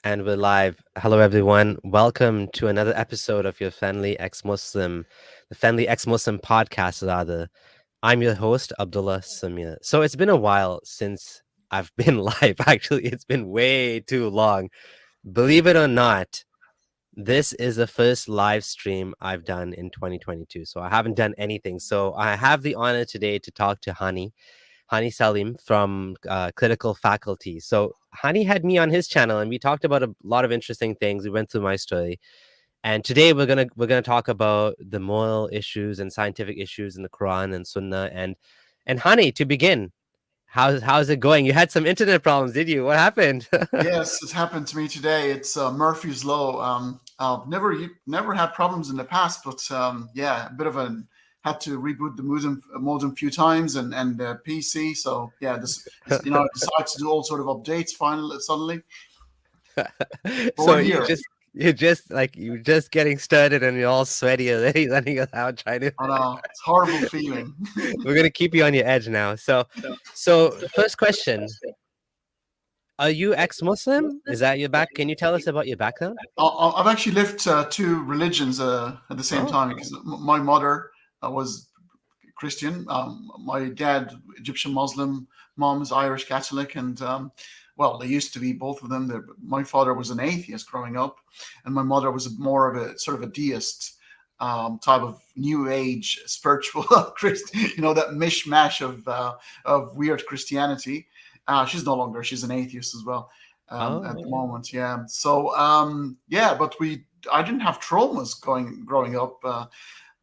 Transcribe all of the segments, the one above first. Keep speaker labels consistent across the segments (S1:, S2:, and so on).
S1: And we're live. Hello, everyone. Welcome to another episode of your Friendly Exmuslim, the Friendly Exmuslim podcast, rather. I'm your host, Abdullah Samir. So it's been a while since I've been live. Actually, it's been way too long. Believe it or not, this is the first live stream I've done in 2022. So I haven't done anything. So I have the honor today to talk to Hani Salim from Critical Faculty. So Hani had me on his channel, and we talked about a lot of interesting things. We went through my story, and today we're gonna talk about the moral issues and scientific issues in the Quran and Sunnah. And Hani, to begin, how's it going? You had some internet problems, did you? What happened?
S2: Yes, it happened to me today. It's Murphy's Law. I've never had problems in the past, but yeah, a bit of a had to reboot the modem a few times and PC. So yeah, I decided to do all sort of updates finally suddenly. But
S1: So
S2: we're here.
S1: you're just getting started, and you're all sweaty already, running around trying to.
S2: I know it's a horrible feeling.
S1: We're gonna keep you on your edge now. So first question: are you ex-Muslim? Is that your back? Can you tell us about your background?
S2: I've actually lived two religions at the same
S1: Oh,
S2: time because my mother was Christian. My dad, Egyptian Muslim, mom is Irish Catholic, and well, they used to be both of them. My father was an atheist growing up, and my mother was more of a sort of a deist type of new age spiritual Christian. That mishmash of weird Christianity. She's no longer. She's an atheist as well at the
S1: oh,
S2: moment. Yeah. So yeah, but I didn't have traumas growing up.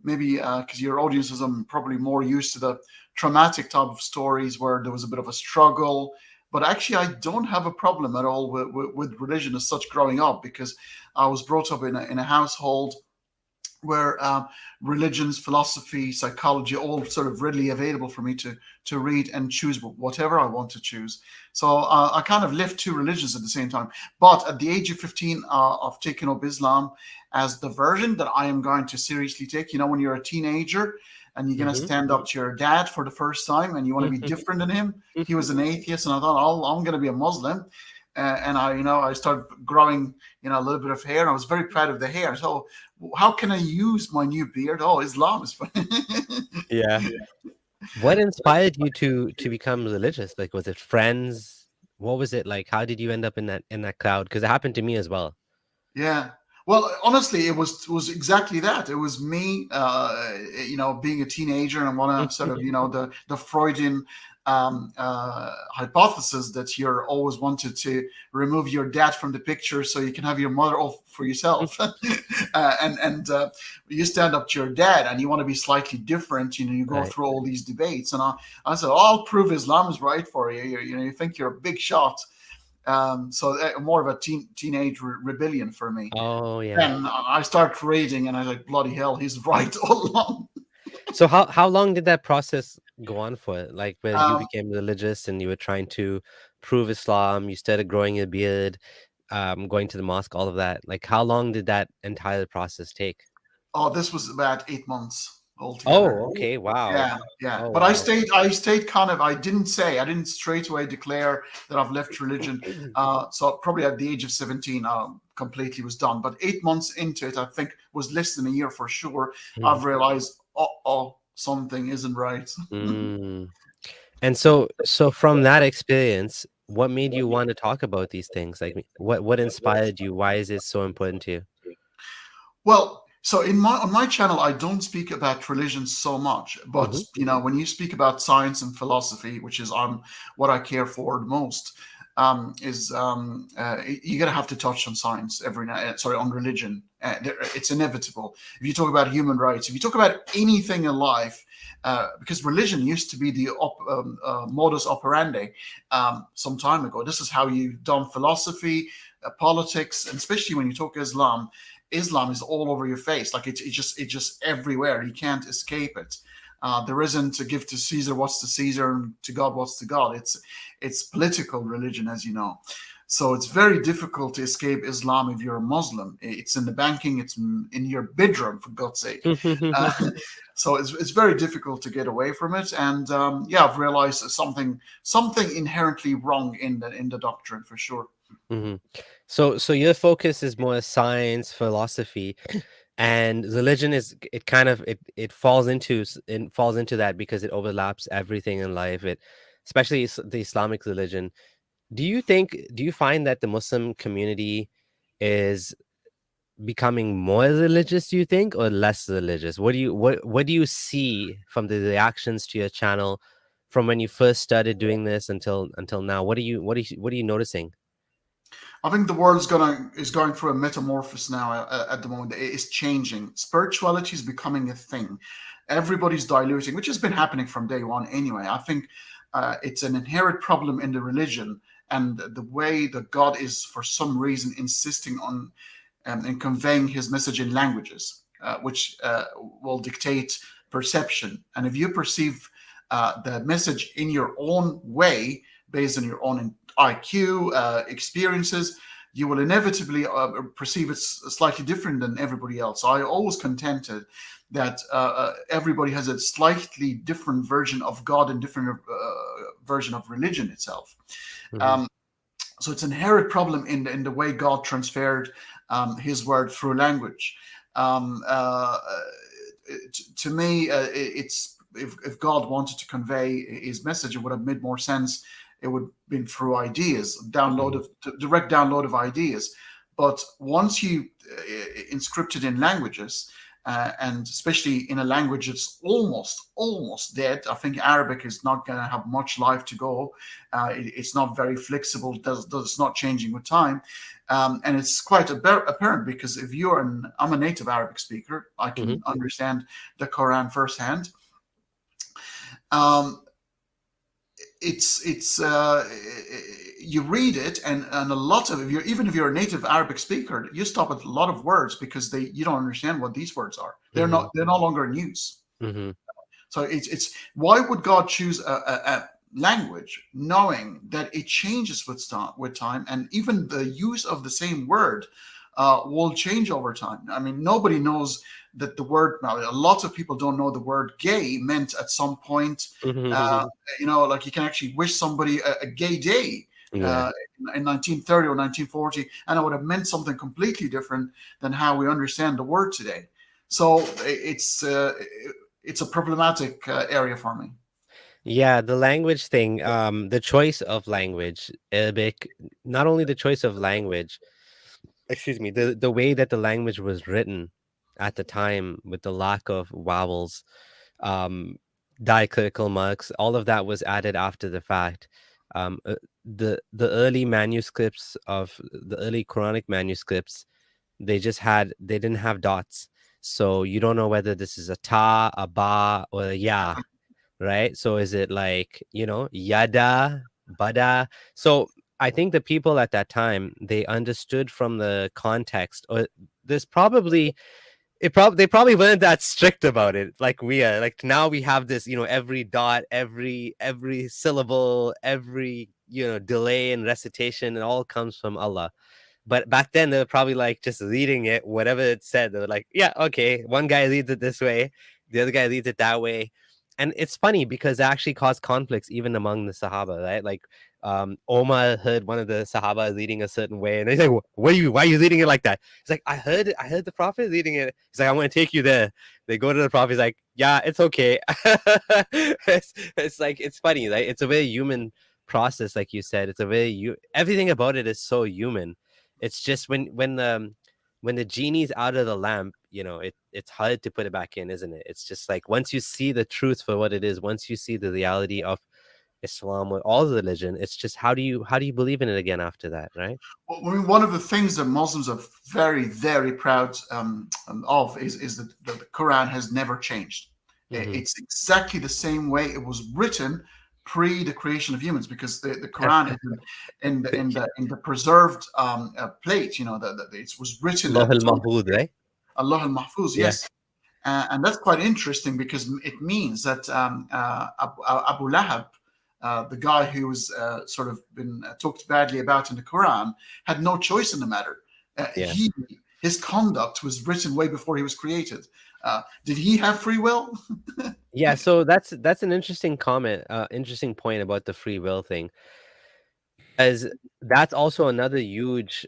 S2: Maybe because your audience is probably more used to the traumatic type of stories where there was a bit of a struggle. But actually, I don't have a problem at all with religion as such growing up because I was brought up in a household where religions, philosophy, psychology, all sort of readily available for me to read and choose whatever I want to choose. So I kind of lived two religions at the same time. But at the age of 15, I've taken up Islam as the version that I am going to seriously take. When you're a teenager and you're going to
S1: mm-hmm.
S2: stand up to your dad for the first time and you want to be different than him. He was an atheist, and I thought, oh, I'm going to be a Muslim. And I started growing, a little bit of hair. And I was very proud of the hair. So how can I use my new beard? Oh, Islam is fine.
S1: Yeah. What inspired you to become religious? Like, was it friends? What was it like? How did you end up in that crowd? Because it happened to me as well.
S2: Yeah. Well, honestly, it was exactly that. It was me, being a teenager, and I want to sort of, the Freudian hypothesis that you're always wanted to remove your dad from the picture so you can have your mother all for yourself. And you stand up to your dad and you want to be slightly different. You go
S1: Right.
S2: through all these debates, and I said, oh, I'll prove Islam is right for you. You think you're a big shot. So more of a teenage rebellion for me.
S1: Oh, yeah.
S2: Then I start reading, and I was like, bloody hell, he's right all along.
S1: So how long did that process go on for? Like, where you
S2: Um,
S1: became religious and you were trying to prove Islam, you started growing your beard, going to the mosque, all of that. Like, how long did that entire process take?
S2: oh, this was about 8 months altogether.
S1: Oh, okay. Wow.
S2: Yeah, yeah.
S1: Oh,
S2: But I
S1: wow.
S2: stayed. I stayed kind of. I didn't straight away declare that I've left religion. So probably at the age of 17, completely was done. But 8 months into it, I think was less than a year for sure.
S1: Mm,
S2: I've realized, something isn't right.
S1: mm. And so from that experience, what made you want to talk about these things? Like, what inspired you? Why is it so important to you?
S2: Well, so on my channel, I don't speak about religion so much, but
S1: Hmm.
S2: when you speak about science and philosophy, which is what I care for the most, is you're gonna have to touch on science every now. Sorry, on religion. It's inevitable. If you talk about human rights, if you talk about anything in life, because religion used to be the modus operandi some time ago. This is how you done philosophy, politics, and especially when you talk Islam. Islam is all over your face. Like it's just everywhere. You can't escape it. There isn't to give to Caesar what's to Caesar and to God what's to God. It's political religion, as you know. So it's very difficult to escape Islam if you're a Muslim. It's in the banking, it's in your bedroom, for God's sake. So it's very difficult to get away from it. And yeah, I've realized something inherently wrong in the doctrine, for sure.
S1: So your focus is more science, philosophy, and religion is it falls into that because it overlaps everything in life. It especially the Islamic religion. Do you find that the Muslim community is becoming more religious, do you think, or less religious? What do you see from the reactions to your channel from when you first started doing this until now? What are you noticing?
S2: I think the world is going through a metamorphosis now. At the moment, it is changing. Spirituality is becoming a thing. Everybody's diluting, which has been happening from day one anyway. I think it's an inherent problem in the religion and the way that God is, for some reason, insisting on and conveying his message in languages, which will dictate perception. And if you perceive the message in your own way, based on your own IQ, experiences, you will inevitably perceive it slightly different than everybody else. So I always contended that everybody has a slightly different version of God and different version of religion itself. So it's an inherent problem in the way God transferred his word through language. To me, it's if God wanted to convey his message, it would have made more sense. It would have been through ideas, direct download of ideas. But once you inscript it in languages, and especially in a language that's almost dead, I think Arabic is not going to have much life to go. It's not very flexible. It's not changing with time. And it's quite apparent because if I'm a native Arabic speaker, I can understand the Quran firsthand. You read it, and a lot of even if you're a native Arabic speaker, you stop at a lot of words because you don't understand what these words are. They're no longer in use. So it's why would God choose a language knowing that it changes with time, and even the use of the same word will change over time. I mean, nobody knows that the word, a lot of people don't know the word gay meant at some point, like you can actually wish somebody a gay day in 1930 or 1940, and it would have meant something completely different than how we understand the word today. So it's a problematic area for me.
S1: Yeah, the language thing, the choice of language, Arabic, not only the choice of language, excuse me, the way that the language was written at the time with the lack of vowels, diacritical marks, all of that was added after the fact. The early manuscripts of the early Quranic manuscripts, they didn't have dots. So you don't know whether this is a ta, a ba, or a ya, right? So is it like, yada, bada? So I think the people at that time, they understood from the context, or there's probably they probably weren't that strict about it like we are. Like now we have this, every dot, every syllable, every delay in recitation, it all comes from Allah. But back then they were probably like just reading it, whatever it said. They were like, yeah, okay, one guy reads it this way, the other guy reads it that way. And it's funny because it actually caused conflicts even among the Sahaba, right? Like Omar heard one of the Sahaba reading a certain way, and he's like, why are you reading it like that? He's like, I heard the Prophet reading it. He's like, I want to take you there. They go to the Prophet. He's like, yeah, it's okay. It's like, it's funny, right? It's a very human process, like you said. It's a very everything about it is so human. It's just when the genie's out of the lamp, it's hard to put it back in, isn't it? It's just like once you see the truth for what it is, once you see the reality of Islam or all religion, it's just how do you believe in it again after that, right?
S2: Well, I mean, one of the things that Muslims are very, very proud of is that the Quran has never changed. It's exactly the same way it was written pre the creation of humans, because the Quran is in the preserved plate. It was written
S1: Allah al-Mahfuz, right?
S2: Allah al-Mahfuz, yes. And that's quite interesting because it means that Abu Lahab the guy who was sort of been talked badly about in the Quran, had no choice in the matter.
S1: Yeah.
S2: His conduct was written way before he was created. Did he have free will?
S1: Yeah, so that's an interesting comment, interesting point about the free will thing, as that's also another huge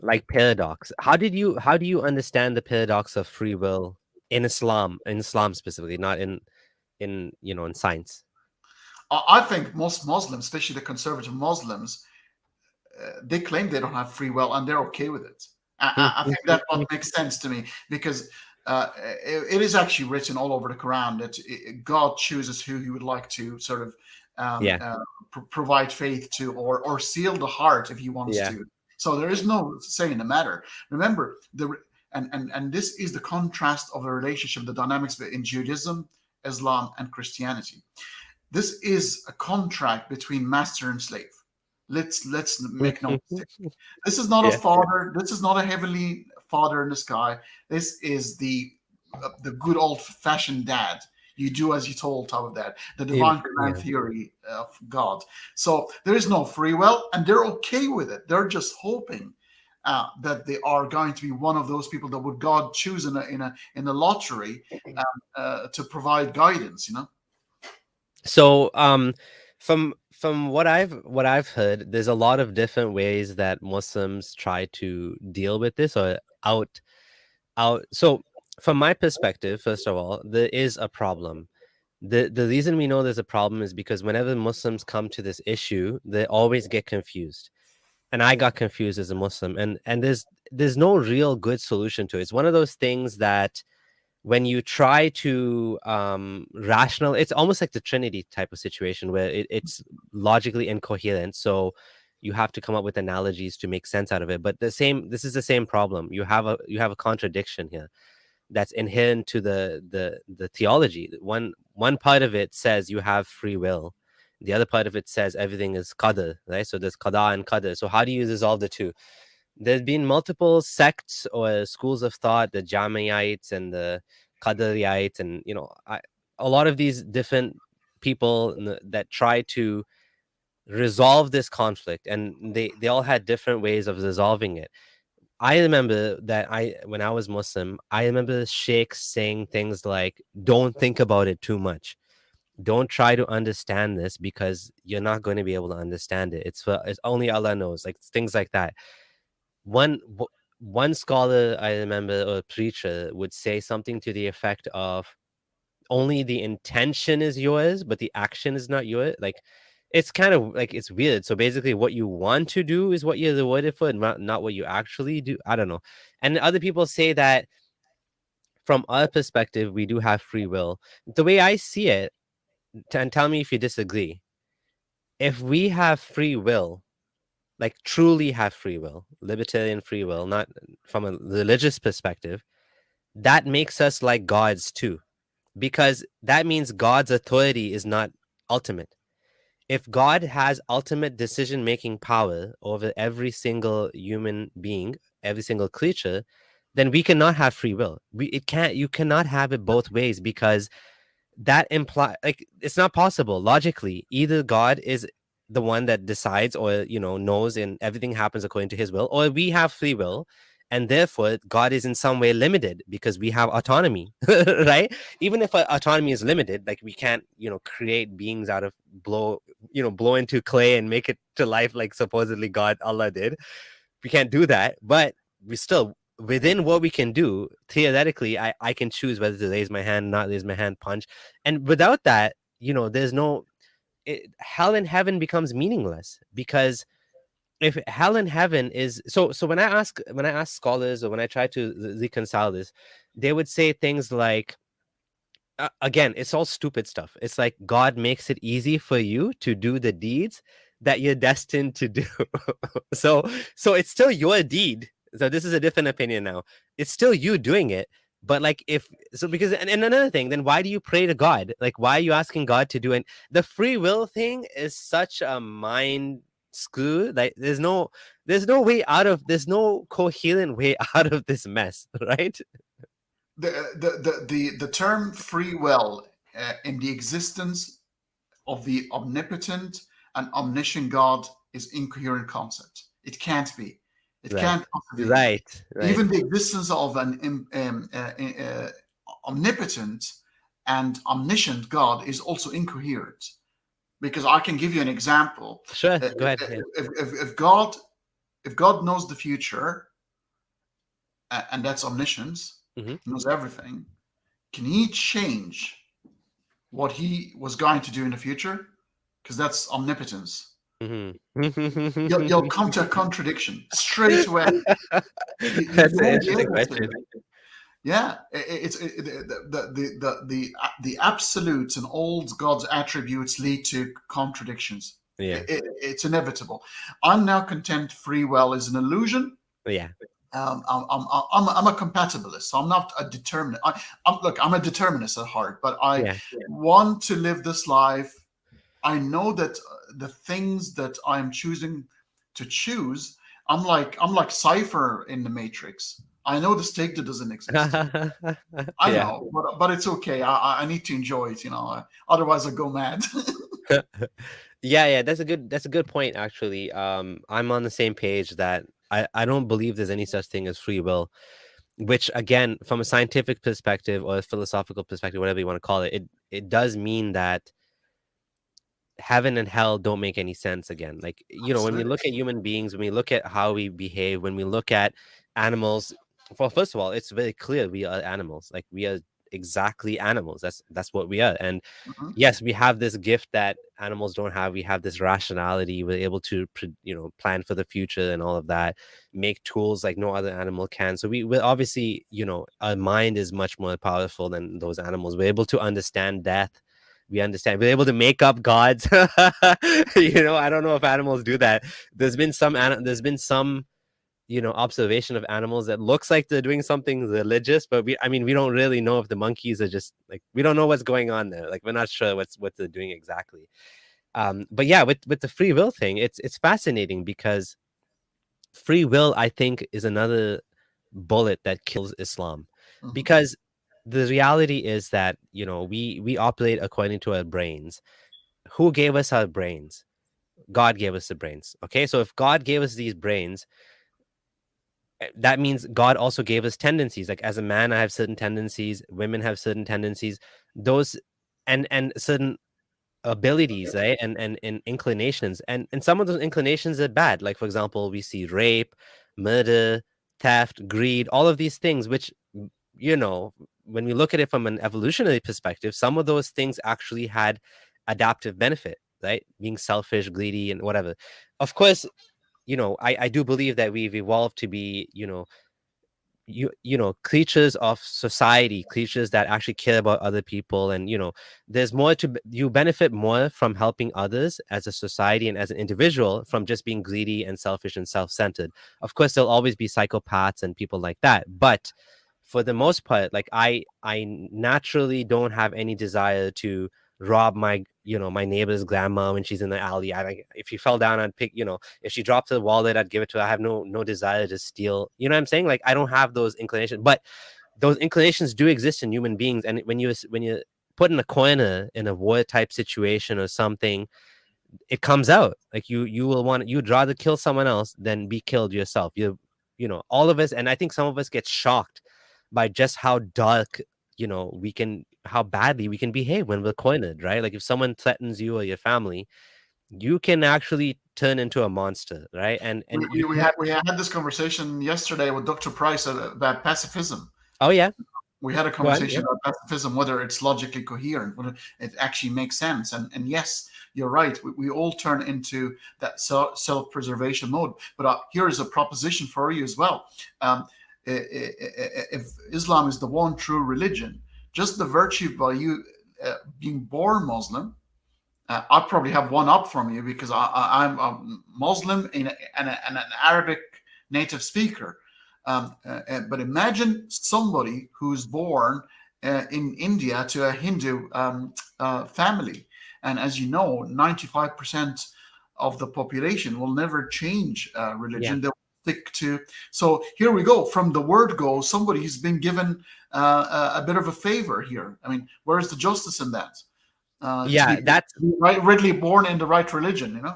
S1: like paradox. How do you understand the paradox of free will in Islam specifically, not in in science?
S2: I think most Muslims, especially the conservative Muslims, they claim they don't have free will and they're okay with it. I think that what makes sense to me, because it is actually written all over the Quran that God chooses who He would like to sort of
S1: Yeah,
S2: provide faith to, or seal the heart if He wants
S1: yeah.
S2: to. So there is no say in the matter. Remember, and this is the contrast of the relationship, the dynamics in Judaism, Islam, and Christianity. This is a contract between master and slave. Let's make no mistake. This is not a
S1: Yeah.
S2: father. This is not a heavenly father in the sky. This is the good old fashioned dad. You do as you told, type of that. The divine command
S1: Yeah.
S2: theory of God. So there is no free will, and they're okay with it. They're just hoping that they are going to be one of those people that would God choose in a lottery to provide guidance.
S1: So, from what I've heard, there's a lot of different ways that Muslims try to deal with this or out. So, from my perspective, first of all, there is a problem. The reason we know there's a problem is because whenever Muslims come to this issue, they always get confused. And I got confused as a Muslim, and there's no real good solution to it. It's one of those things that when you try to rational, it's almost like the Trinity type of situation where it's logically incoherent, so you have to come up with analogies to make sense out of it. But this is the same problem. You have a contradiction here that's inherent to the theology. One part of it says you have free will, the other part of it says everything is qadr, right? So there's qada and qadr. So how do you resolve the two? There's been multiple sects or schools of thought, the Jamiites and the Qadarites, and a lot of these different people that try to resolve this conflict, and they all had different ways of resolving it. I remember that when I was Muslim, I remember sheikhs saying things like, "Don't think about it too much. Don't try to understand this because you're not going to be able to understand it. It's only Allah knows." Like things like that. One w- one scholar I remember, or preacher, would say something to the effect of, "Only the intention is yours, but the action is not yours." Like it's kind of like it's weird. So basically, what you want to do is what you're rewarded for, and not what you actually do. I don't know. And other people say that from our perspective, we do have free will. The way I see it, and tell me if you disagree. If we have free will, like truly have free will, libertarian free will, not from a religious perspective, that makes us like gods too, because that means God's authority is not ultimate. If God has ultimate decision making power over every single human being, every single creature, then we cannot have free will. You cannot have it both ways, because that imply, like, it's not possible logically. Either God is the one that decides, or knows, and everything happens according to his will, or we have free will, and therefore God is in some way limited because we have autonomy. Right? Even if autonomy is limited, like we can't create beings out of blow into clay and make it to life like supposedly God, Allah, did. We can't do that, but we still, within what we can do, theoretically, I can choose whether to raise my hand, not raise my hand, punch. And without that, there's no hell and heaven becomes meaningless, because if hell and heaven is so when I ask scholars, or when I try to reconcile this, they would say things like, again, it's all stupid stuff. It's like God makes it easy for you to do the deeds that you're destined to do. so so it's still your deed. So this is a different opinion now. It's still you doing it. But like, if so, because and another thing, then why do you pray to God? Like, why are you asking God to do it? The free will thing is such a mind screw. Like there's no coherent way out of this mess, right?
S2: The term free will in the existence of the omnipotent and omniscient God is incoherent concept. It can't be. It
S1: Right.
S2: can't possibly be.
S1: Right.
S2: Even the existence of an omnipotent and omniscient God is also incoherent. Because I can give you an example.
S1: Sure. Go ahead. Yeah.
S2: If God knows the future, and that's omniscience,
S1: Mm-hmm.
S2: he knows everything, can he change what he was going to do in the future? Because that's omnipotence.
S1: Mm-hmm.
S2: You'll come to a contradiction straight away.
S1: That's
S2: You
S1: an
S2: won't be
S1: interesting
S2: able
S1: question.
S2: to. Yeah, the absolutes and all God's attributes lead to contradictions.
S1: Yeah.
S2: It's inevitable. I'm now content free will is an illusion.
S1: Yeah.
S2: I'm a compatibilist, so I'm not a determinist. I'm a determinist at heart, but I want to live this life. I know that the things that I'm choosing to choose, I'm like Cypher in the Matrix. I know the stake that doesn't exist. I know, but it's okay. I need to enjoy it, otherwise I go mad.
S1: Yeah, that's a good point actually. I'm on the same page that I don't believe there's any such thing as free will, which again, from a scientific perspective or a philosophical perspective, whatever you want to call it, it does mean that heaven and hell don't make any sense again. Like, when we look at human beings, when we look at how we behave, when we look at animals, well, first of all, it's very clear we are animals. Like, we are exactly animals. That's what we are. And yes, we have this gift that animals don't have. We have this rationality. We're able to plan for the future and all of that, make tools like no other animal can. So we're obviously, our mind is much more powerful than those animals. We're able to understand death. We're able to make up gods. I don't know if animals do that. There's been some observation of animals that looks like they're doing something religious, but we don't really know if the monkeys are just like, we don't know what's going on there. Like, we're not sure what they're doing exactly. But yeah, with the free will thing, it's fascinating because free will, I think, is another bullet that kills Islam. Because the reality is that, we operate according to our brains. Who gave us our brains? God gave us the brains. Okay, so if God gave us these brains, that means God also gave us tendencies. Like, as a man, I have certain tendencies. Women have certain tendencies. Those and certain abilities, right? And inclinations. And some of those inclinations are bad. Like, for example, we see rape, murder, theft, greed, all of these things, which, when we look at it from an evolutionary perspective, some of those things actually had adaptive benefit, right? Being selfish, greedy, and whatever. Of course, I do believe that we've evolved to be, creatures of society, creatures that actually care about other people. And, there's more you benefit more from helping others as a society and as an individual from just being greedy and selfish and self-centered. Of course, there'll always be psychopaths and people like that. But for the most part, like, I naturally don't have any desire to rob my neighbor's grandma when she's in the alley. If she fell down, I'd pick, if she dropped her wallet, I'd give it to her. I have no desire to steal. You know what I'm saying? Like, I don't have those inclinations, but those inclinations do exist in human beings. And when you're put in a corner in a war type situation or something, it comes out. Like, you'd rather kill someone else than be killed yourself. All of us, and I think some of us get shocked by just how dark, how badly we can behave when we're cornered, right? Like, if someone threatens you or your family, you can actually turn into a monster, right? And
S2: we had this conversation yesterday with Dr. Price about pacifism.
S1: Oh yeah,
S2: we had a conversation about pacifism, whether it's logically coherent, whether it actually makes sense. And yes, you're right. We all turn into that self-preservation mode. But here is a proposition for you as well. If Islam is the one true religion, just the virtue by you being born Muslim, I probably have one up from you because I'm a Muslim and an Arabic native speaker. But imagine somebody who's born in India to a Hindu family. And as you know, 95% of the population will never change religion. They'll stick to. So here we go. From the word go, somebody's been given a bit of a favor here. I mean, where's the justice in that? Just
S1: Yeah, that's
S2: be rightly born in the right religion, you know.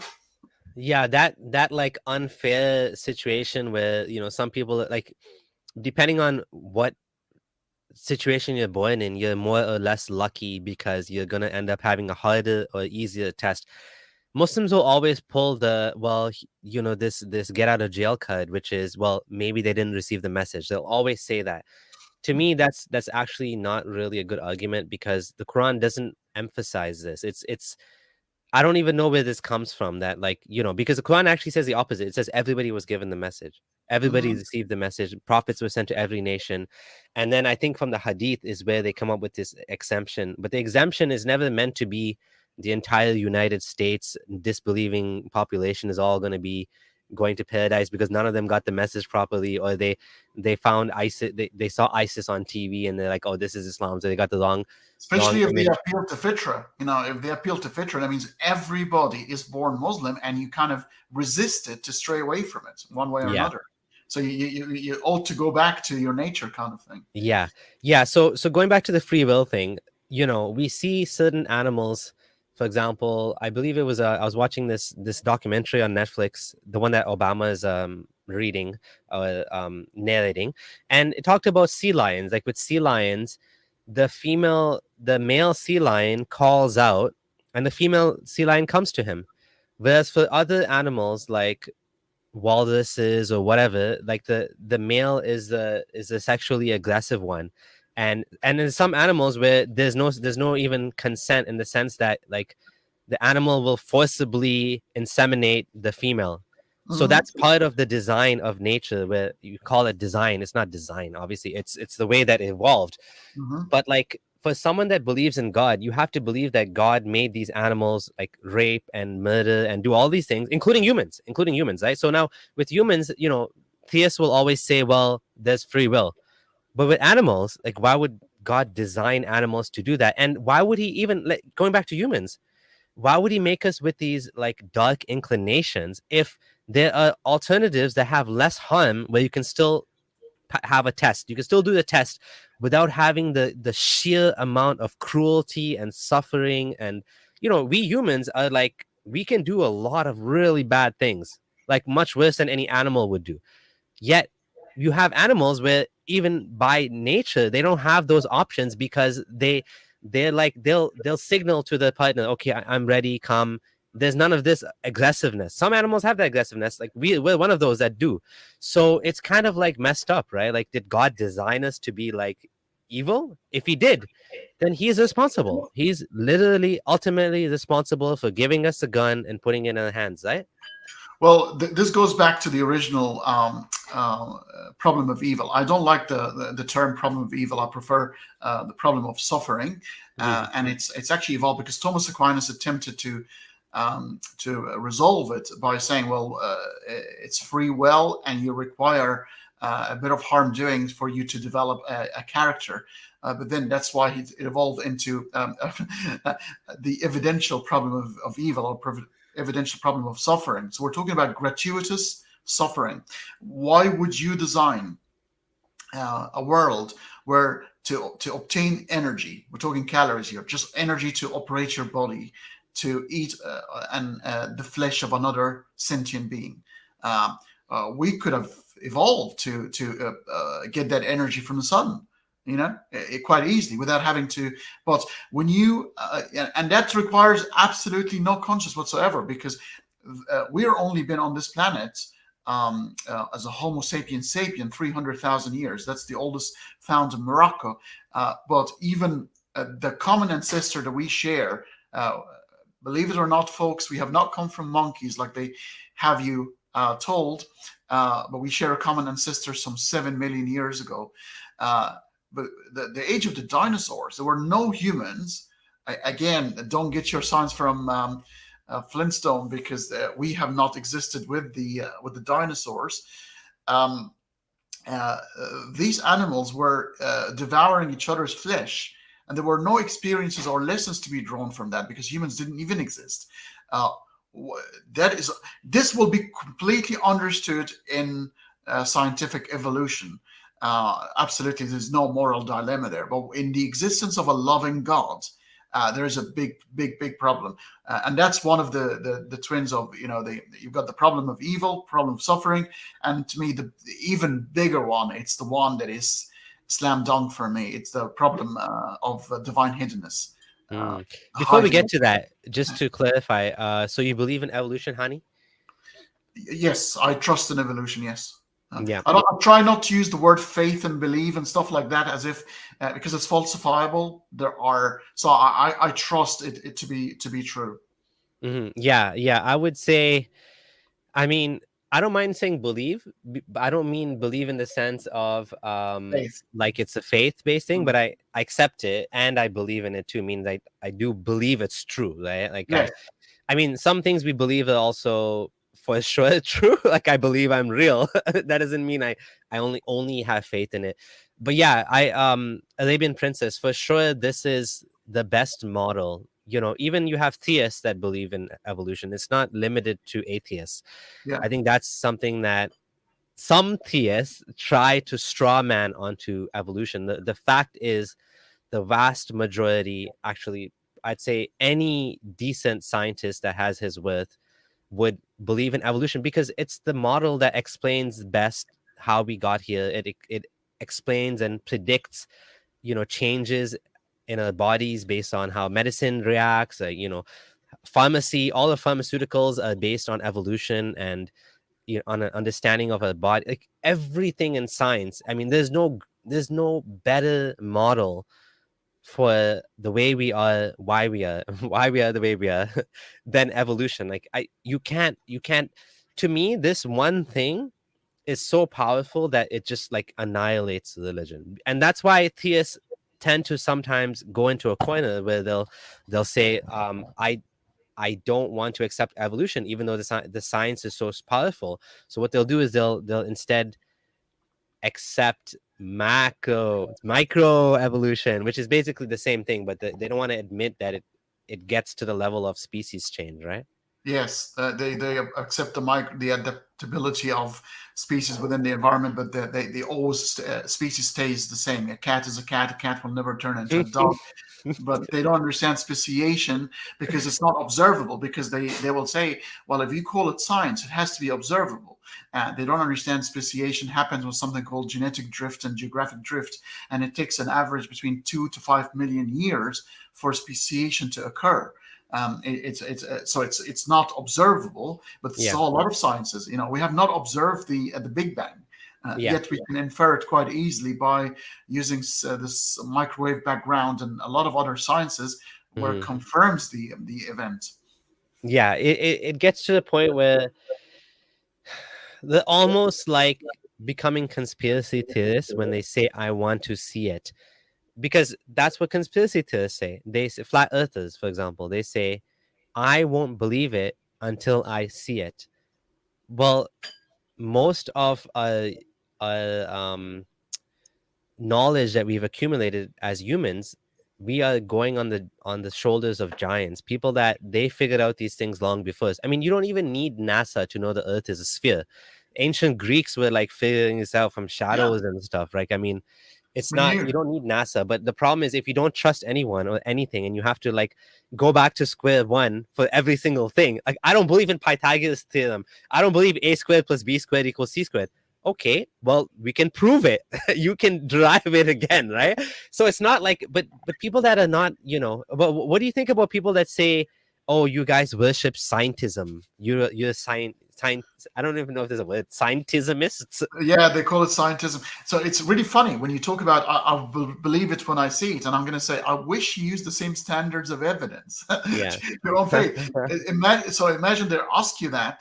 S1: yeah, that like unfair situation where, some people like, depending on what situation you're born in, you're more or less lucky because you're gonna end up having a harder or easier test. Muslims will always pull the, well, this get out of jail card, which is, well, maybe they didn't receive the message. They'll always say that. To me, that's actually not really a good argument because the Quran doesn't emphasize this. It's I don't even know where this comes from, that, like, because the Quran actually says the opposite. It says everybody was given the message. Everybody
S2: Hmm.
S1: received the message. Prophets were sent to every nation. And then I think from the hadith is where they come up with this exemption. But the exemption is never meant to be the entire United States disbelieving population is all going to be going to paradise because none of them got the message properly, or they found ISIS, they saw ISIS on TV and they're like, oh, this is Islam, so they got the wrong
S2: Especially if they
S1: image.
S2: appeal to fitra. If they appeal to fitra, that means everybody is born Muslim, and you kind of resist it to stray away from it one way or
S1: Yeah.
S2: another. So you ought to go back to your nature, kind of thing.
S1: Yeah. Yeah. So going back to the free will thing, we see certain animals. For example, I believe it was I was watching this documentary on Netflix, the one that Obama is reading narrating, and it talked about sea lions. Like with sea lions, the male sea lion calls out, and the female sea lion comes to him. Whereas for other animals like walruses or whatever, like the male is the sexually aggressive one. And in some animals where there's no even consent, in the sense that, like, the animal will forcibly inseminate the female. So
S2: Hmm.
S1: that's part of the design of nature, where you call it design. It's not design, obviously. It's the way that it evolved.
S2: Hmm.
S1: But like, for someone that believes in God, you have to believe that God made these animals like rape and murder and do all these things, including humans, right? So now with humans, theists will always say, well, there's free will. But with animals, like, why would God design animals to do that? And why would he even, like, going back to humans, why would he make us with these like dark inclinations if there are alternatives that have less harm, where you can still have a test. You can still do the test without having the sheer amount of cruelty and suffering. And we humans are like, we can do a lot of really bad things, like much worse than any animal would do. Yet you have animals where even by nature they don't have those options, because they're like, they'll signal to the partner, okay, I'm ready, come. There's none of this aggressiveness. Some animals have that aggressiveness, like we're one of those that do. So it's kind of like messed up, right? Like, did God design us to be like evil? If he did, then he's responsible. He's literally ultimately responsible for giving us a gun and putting it in our hands, right?
S2: Well, this goes back to the original problem of evil. I don't like the term problem of evil. I prefer the problem of suffering,
S1: Mhm.
S2: and it's actually evolved because Thomas Aquinas attempted to resolve it by saying, well, it's free will, and you require a bit of harm doing for you to develop a character. But then that's why it evolved into the evidential problem of evil, or evidential problem of suffering. So we're talking about gratuitous suffering. Why would you design a world where to obtain energy, we're talking calories here, just energy to operate your body, to eat the flesh of another sentient being? We could have evolved to get that energy from the sun, quite easily, without having to. But when you and that requires absolutely no conscience whatsoever, because we're only been on this planet as a Homo sapiens sapien 300,000 years. That's the oldest found in Morocco. But even the common ancestor that we share, believe it or not, folks, we have not come from monkeys like they have you told, but we share a common ancestor some 7 million years ago. But the age of the dinosaurs, there were no humans. Again, don't get your science from Flintstone, because we have not existed with the dinosaurs. Um, these animals were devouring each other's flesh, and there were no experiences or lessons to be drawn from that, because humans didn't even exist. Uh, this will be completely understood in scientific evolution. Absolutely, there's no moral dilemma there. But in the existence of a loving God, there is a big problem, and that's one of the twins of, you've got the problem of evil, problem of suffering, and to me the even bigger one, it's the one that is slam dunk for me. It's the problem of divine hiddenness.
S1: Before we
S2: Hiding.
S1: get to that, just to clarify, so you believe in evolution, Hani?
S2: Yes, I trust in evolution. Yes.
S1: Yeah.
S2: I try not to use the word faith and believe and stuff like that as if because it's falsifiable. So I trust it to be true.
S1: Yeah. I would say, I mean, I don't mind saying believe, but I don't mean believe in the sense of
S2: Faith.
S1: like it's a faith-based thing,
S2: Mm.
S1: but I accept it and I believe in it too. Means I do believe it's true, right? Like
S2: Yes.
S1: I mean, some things we believe are also for sure true. Like I believe I'm real. That doesn't mean I only have faith in it. But yeah, Arabian Princess, for sure this is the best model. Even you have theists that believe in evolution. It's not limited to atheists.
S2: Yeah.
S1: I think that's something that some theists try to straw man onto evolution. The fact is, the vast majority, actually, I'd say any decent scientist that has his worth would believe in evolution because it's the model that explains best how we got here. It explains and predicts, changes in our bodies based on how medicine reacts. Pharmacy, all of pharmaceuticals are based on evolution and on an understanding of our body. Like everything in science. I mean, there's no better model for the way we are, why we are, why we are the way we are, than evolution. Like you can't. To me, this one thing is so powerful that it just like annihilates religion, and that's why theists tend to sometimes go into a corner where they'll say, I don't want to accept evolution, even though the science is so powerful. So what they'll do is they'll instead accept micro evolution, which is basically the same thing, but they don't want to admit that it gets to the level of species change, right?
S2: Yes, they accept the adaptability of species within the environment, but the always species stays the same. A cat is a cat. A cat will never turn into a dog. But they don't understand speciation because it's not observable. Because they will say, well, if you call it science, it has to be observable. They don't understand speciation happens with something called genetic drift and geographic drift, and it takes an average between 2 to 5 million years for speciation to occur. It's not observable, but
S1: Yeah.
S2: so a lot of sciences, we have not observed the Big Bang. Yet we can infer it quite easily by using this microwave background and a lot of other sciences where it confirms the event.
S1: Yeah, it gets to the point where they're almost like becoming conspiracy theorists when they say, I want to see it. Because that's what conspiracy theorists say. They say, flat earthers, for example, they say, I won't believe it until I see it. Well, most of our knowledge that we've accumulated as humans, we are going on the shoulders of giants, people that they figured out these things long before us. I mean, you don't even need NASA to know the Earth is a sphere. Ancient Greeks were like figuring this out from shadows and stuff, right? I mean, it's
S2: We
S1: not,
S2: knew.
S1: you don't need NASA, but the problem is if you don't trust anyone or anything and you have to like go back to square one for every single thing. Like I don't believe in Pythagoras theorem. I don't believe a squared plus b squared equals c squared. Okay, well, we can prove it. You can derive it again, right? So it's not like, but people that are not, but what do you think about people that say, oh, you guys worship scientism? You're science. I don't even know if there's a word, scientismists.
S2: Yeah, they call it scientism. So it's really funny when you talk about I believe it when I see it, and I'm going to say I wish you used the same standards of evidence.
S1: Yeah.
S2: Your own faith. Imagine they ask you that.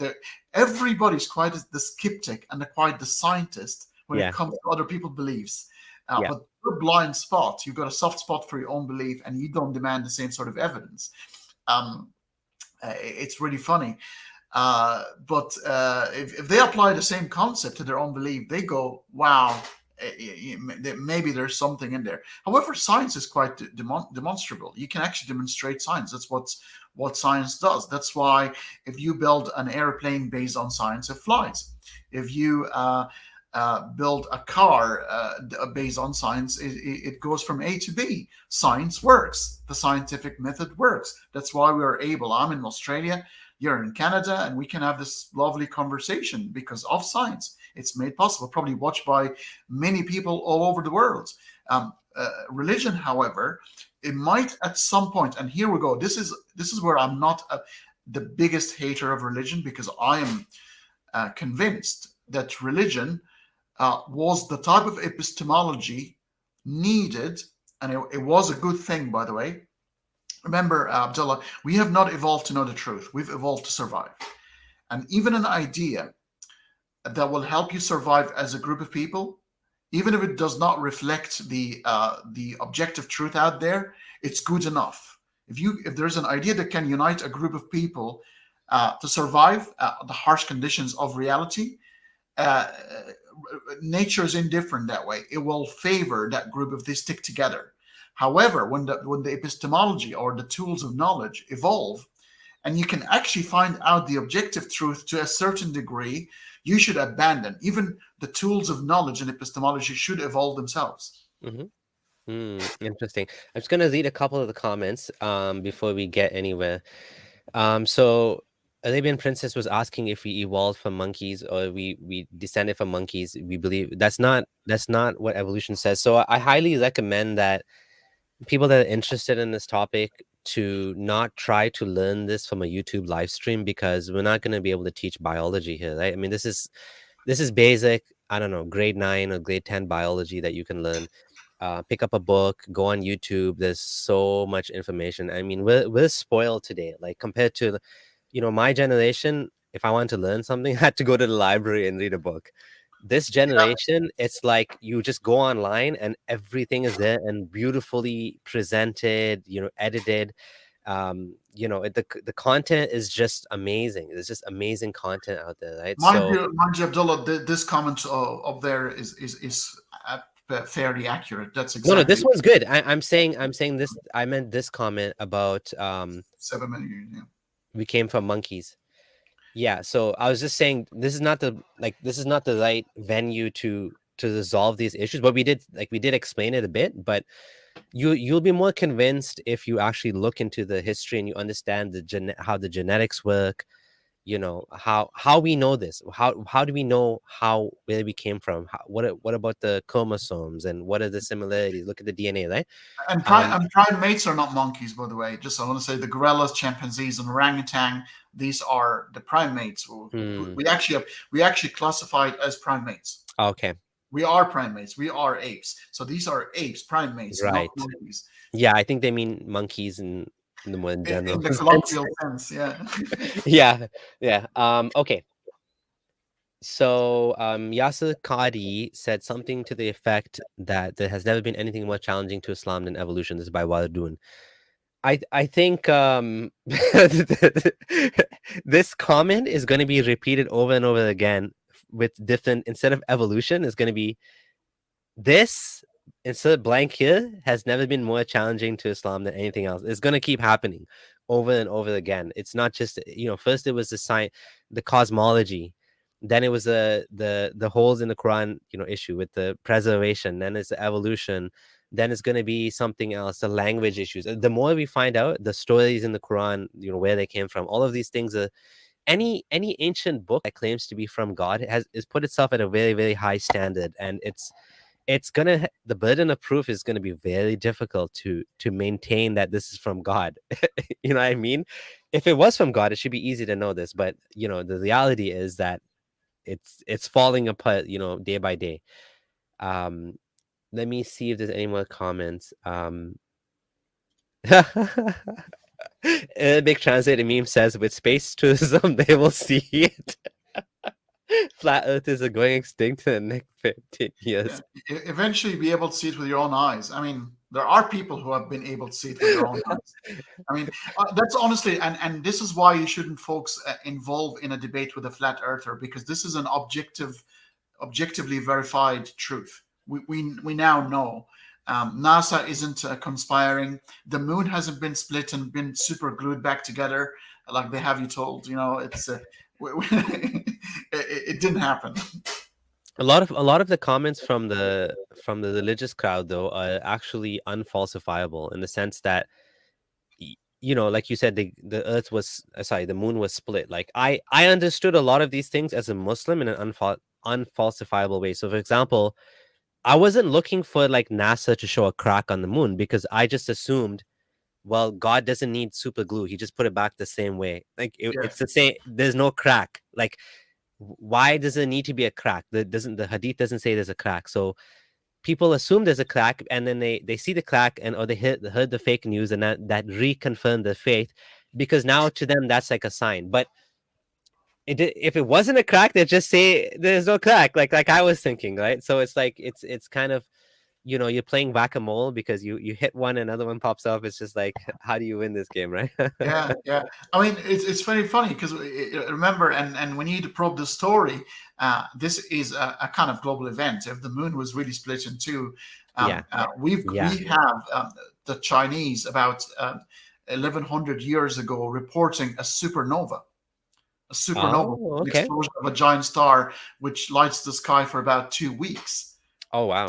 S2: Everybody's quite the skeptic and quite the scientist when it comes to other people's beliefs. But your blind spot, you've got a soft spot for your own belief, and you don't demand the same sort of evidence. It's really funny. But if they apply the same concept to their own belief, they go, wow, maybe there's something in there. However, science is quite demonstrable. You can actually demonstrate science. That's what science does. That's why if you build an airplane based on science, it flies. If you build a car based on science. It goes from A to B. Science works. The scientific method works. That's why we are able. I'm in Australia, you're in Canada, and we can have this lovely conversation because of science. It's made possible, probably watched by many people all over the world. Religion, however, it might at some point, and here we go. This is where I'm not the biggest hater of religion, because I am convinced that religion was the type of epistemology needed, and it was a good thing, by the way. Remember, Abdullah, we have not evolved to know the truth. We've evolved to survive. And even an idea that will help you survive as a group of people, even if it does not reflect the objective truth out there, it's good enough. If there's an idea that can unite a group of people to survive the harsh conditions of reality, nature is indifferent that way. It will favor that group if they stick together. However, when the epistemology or the tools of knowledge evolve, and you can actually find out the objective truth to a certain degree, you should abandon. Even the tools of knowledge and epistemology should evolve themselves.
S1: Interesting. I'm just going to read a couple of the comments before we get anywhere. So Arabian Princess was asking if we evolved from monkeys or we descended from monkeys. We believe that's not what evolution says. So I highly recommend that people that are interested in this topic to not try to learn this from a YouTube live stream, because we're not going to be able to teach biology here, right? I mean, this is basic, I don't know, grade 9 or grade 10 biology that you can learn. Pick up a book, go on YouTube. There's so much information. I mean, we're spoiled today, like compared to, my generation. If I wanted to learn something, I had to go to the library and read a book. This generation, it's like you just go online and everything is there and beautifully presented, edited. The content is just amazing. There's just amazing content out there, right?
S2: Mind you, Abdullah, this comment up there is fairly accurate. That's exactly.
S1: No, this one's good. I'm saying this. I meant this comment about
S2: 7 minutes. Yeah.
S1: We came from monkeys. Yeah, so I was just saying this is not the right venue to resolve these issues, but we did explain it a bit. But you'll be more convinced if you actually look into the history and you understand how the genetics work. How we know this. How do we know where we came from? What about the chromosomes and what are the similarities? Look at the DNA, right?
S2: And primates are not monkeys, by the way. Just I want to say the gorillas, chimpanzees, and orangutan. These are the primates. We actually classified as primates.
S1: Okay.
S2: We are primates. We are apes. So these are apes, primates,
S1: right?
S2: Not monkeys.
S1: Yeah, I think they mean monkeys in the more general
S2: in the colloquial sense.
S1: Yeah. Okay. So Yasser Qadi said something to the effect that there has never been anything more challenging to Islam than evolution. This is by Waladun. I think this comment is going to be repeated over and over again with different, instead of evolution, it's going to be this, instead of blank here, has never been more challenging to Islam than anything else. It's going to keep happening over and over again. It's not just, first it was the science, the cosmology, then it was the holes in the Quran, issue with the preservation, then it's the evolution, then it's going to be something else, the language issues. The more we find out the stories in the Quran, where they came from, all of these things are, any ancient book that claims to be from God has put itself at a very, very high standard, and it's gonna, the burden of proof is gonna be very difficult to maintain that this is from God. You know what I mean? If it was from God, it should be easy to know this, but the reality is that it's falling apart, day by day. Let me see if there's any more comments. Big translated meme says, with space tourism, they will see it. Flat earthers are going extinct in the next 15 years.
S2: Yeah. Eventually be able to see it with your own eyes. I mean, there are people who have been able to see it with their own eyes. I mean, that's honestly, and this is why you shouldn't, folks, involve in a debate with a flat earther, because this is an objectively verified truth. We now know. NASA isn't conspiring. The moon hasn't been split and been super glued back together like they have you told. It's it didn't happen.
S1: A lot of the comments from the religious crowd though are actually unfalsifiable in the sense that you know, like you said, the earth was sorry, the moon was split. Like I understood a lot of these things as a Muslim in an unfalsifiable way. So, for example, I wasn't looking for like NASA to show a crack on the moon because I just assumed, well, God doesn't need super glue. He just put it back the same way. Like
S2: Yeah.
S1: it's the same. There's no crack. Like why does it need to be a crack? The hadith doesn't say there's a crack. So people assume there's a crack, and then they see the crack, and or they heard the fake news, and that reconfirmed their faith, because now to them that's like a sign. But if it wasn't a crack, they just say there's no crack, like I was thinking, right? So it's like it's kind of, you know, you're playing whack-a-mole because you hit one, another one pops up. It's just like, how do you win this game, right?
S2: Yeah, yeah. I mean, it's very funny because remember, and we need to probe the story. This is a kind of global event. If the moon was really split in two,
S1: Yeah, yeah.
S2: we have the Chinese about 1100 years ago reporting a supernova,
S1: Oh,
S2: an
S1: okay.
S2: explosion of a giant star which lights the sky for about 2 weeks.
S1: Oh,
S2: So
S1: wow.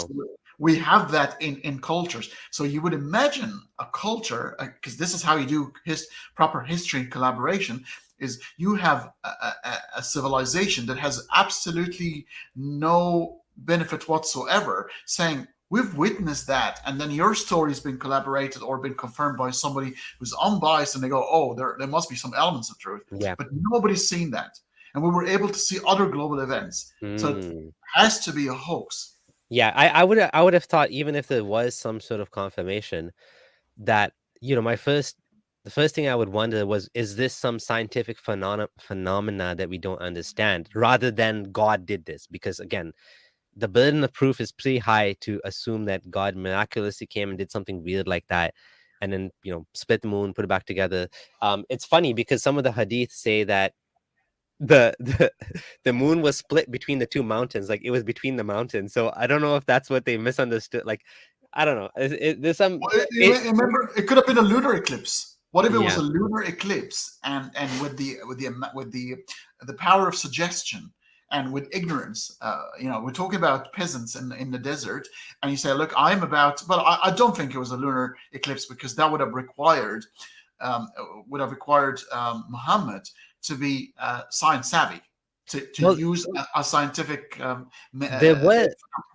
S2: we have that in cultures. So you would imagine a culture, because this is how you do proper history and collaboration, is you have a civilization that has absolutely no benefit whatsoever, saying, we've witnessed that, and then your story's been collaborated or been confirmed by somebody who's unbiased, and they go, oh, there must be some elements of truth.
S1: Yeah.
S2: But nobody's seen that. And we were able to see other global events. So it
S1: Mm.
S2: has to be a hoax.
S1: Yeah, I would have thought, even if there was some sort of confirmation, that, you know, the first thing I would wonder was, is this some scientific phenomena that we don't understand, rather than God did this? Because again, the burden of proof is pretty high to assume that God miraculously came and did something weird like that, and then, you know, split the moon, put it back together. It's funny because some of the hadiths say that the the moon was split between the two mountains, like it was between the mountains. So I don't know if that's what they misunderstood. Like, I don't know. There's some
S2: Well,
S1: it,
S2: remember, it could have been a lunar eclipse. What if it was
S1: yeah.
S2: a lunar eclipse, and with the power of suggestion and with ignorance, we're talking about peasants in the desert, and you say, look, I'm about, but I don't think it was a lunar eclipse, because that um, Muhammad to be science savvy, to
S1: Well,
S2: use a scientific
S1: there were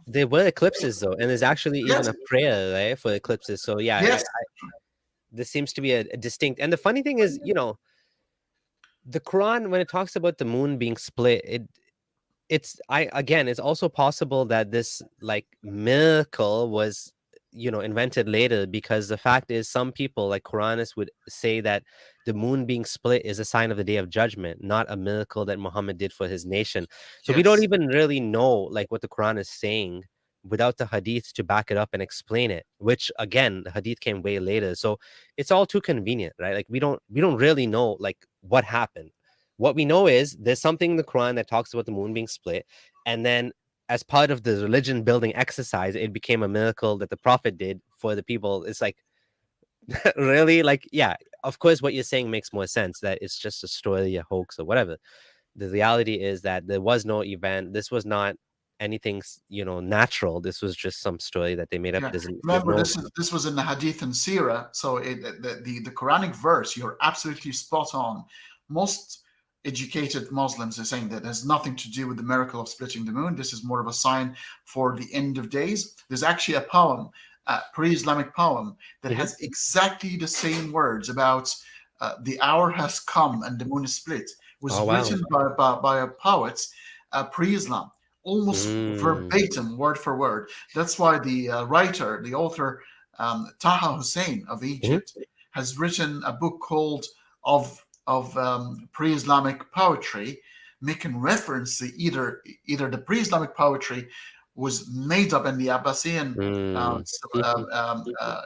S1: there were eclipses though, and there's actually even
S2: yes,
S1: a prayer, right, for eclipses. So yeah,
S2: yes,
S1: this seems to be a distinct. And the funny thing is, you know, the Quran, when it talks about the moon being split, it's I again, it's also possible that this like miracle was, you know, invented later, because the fact is, some people like Quranists would say that the moon being split is a sign of the day of judgment, not a miracle that Muhammad did for his nation. So we don't
S2: yes.
S1: even really know like what the Quran is saying without the hadith to back it up and explain it, which again, the hadith came way later. So it's all too convenient, right? Like we don't really know like what happened. What we know is there's something in the Quran that talks about the moon being split, and then as part of the religion building exercise, it became a miracle that the prophet did for the people. It's like, really? Like, yeah, of course, what you're saying makes more sense, that it's just a story, a hoax, or whatever. The reality is that there was no event. This was not anything, you know, natural. This was just some story that they made up.
S2: Yeah,
S1: There's
S2: remember,
S1: no,
S2: this was in the Hadith and Sirah, so the Quranic verse, you're absolutely spot on. Most educated Muslims are saying that has nothing to do with the miracle of splitting the moon. This is more of a sign for the end of days. There's actually a poem, a pre-Islamic poem, that
S1: Mhm.
S2: has exactly the same words about the hour has come and the moon is split.
S1: Oh
S2: Was
S1: wow.
S2: written by a poet pre-Islam, almost
S1: Mm.
S2: verbatim, word for word. That's why the the author, Taha Hussein of
S1: Mhm.
S2: Egypt, has written a book called pre-Islamic poetry, making reference to either the pre-Islamic poetry was made up in the Abbasian uh,
S1: Mm.
S2: um, um, uh,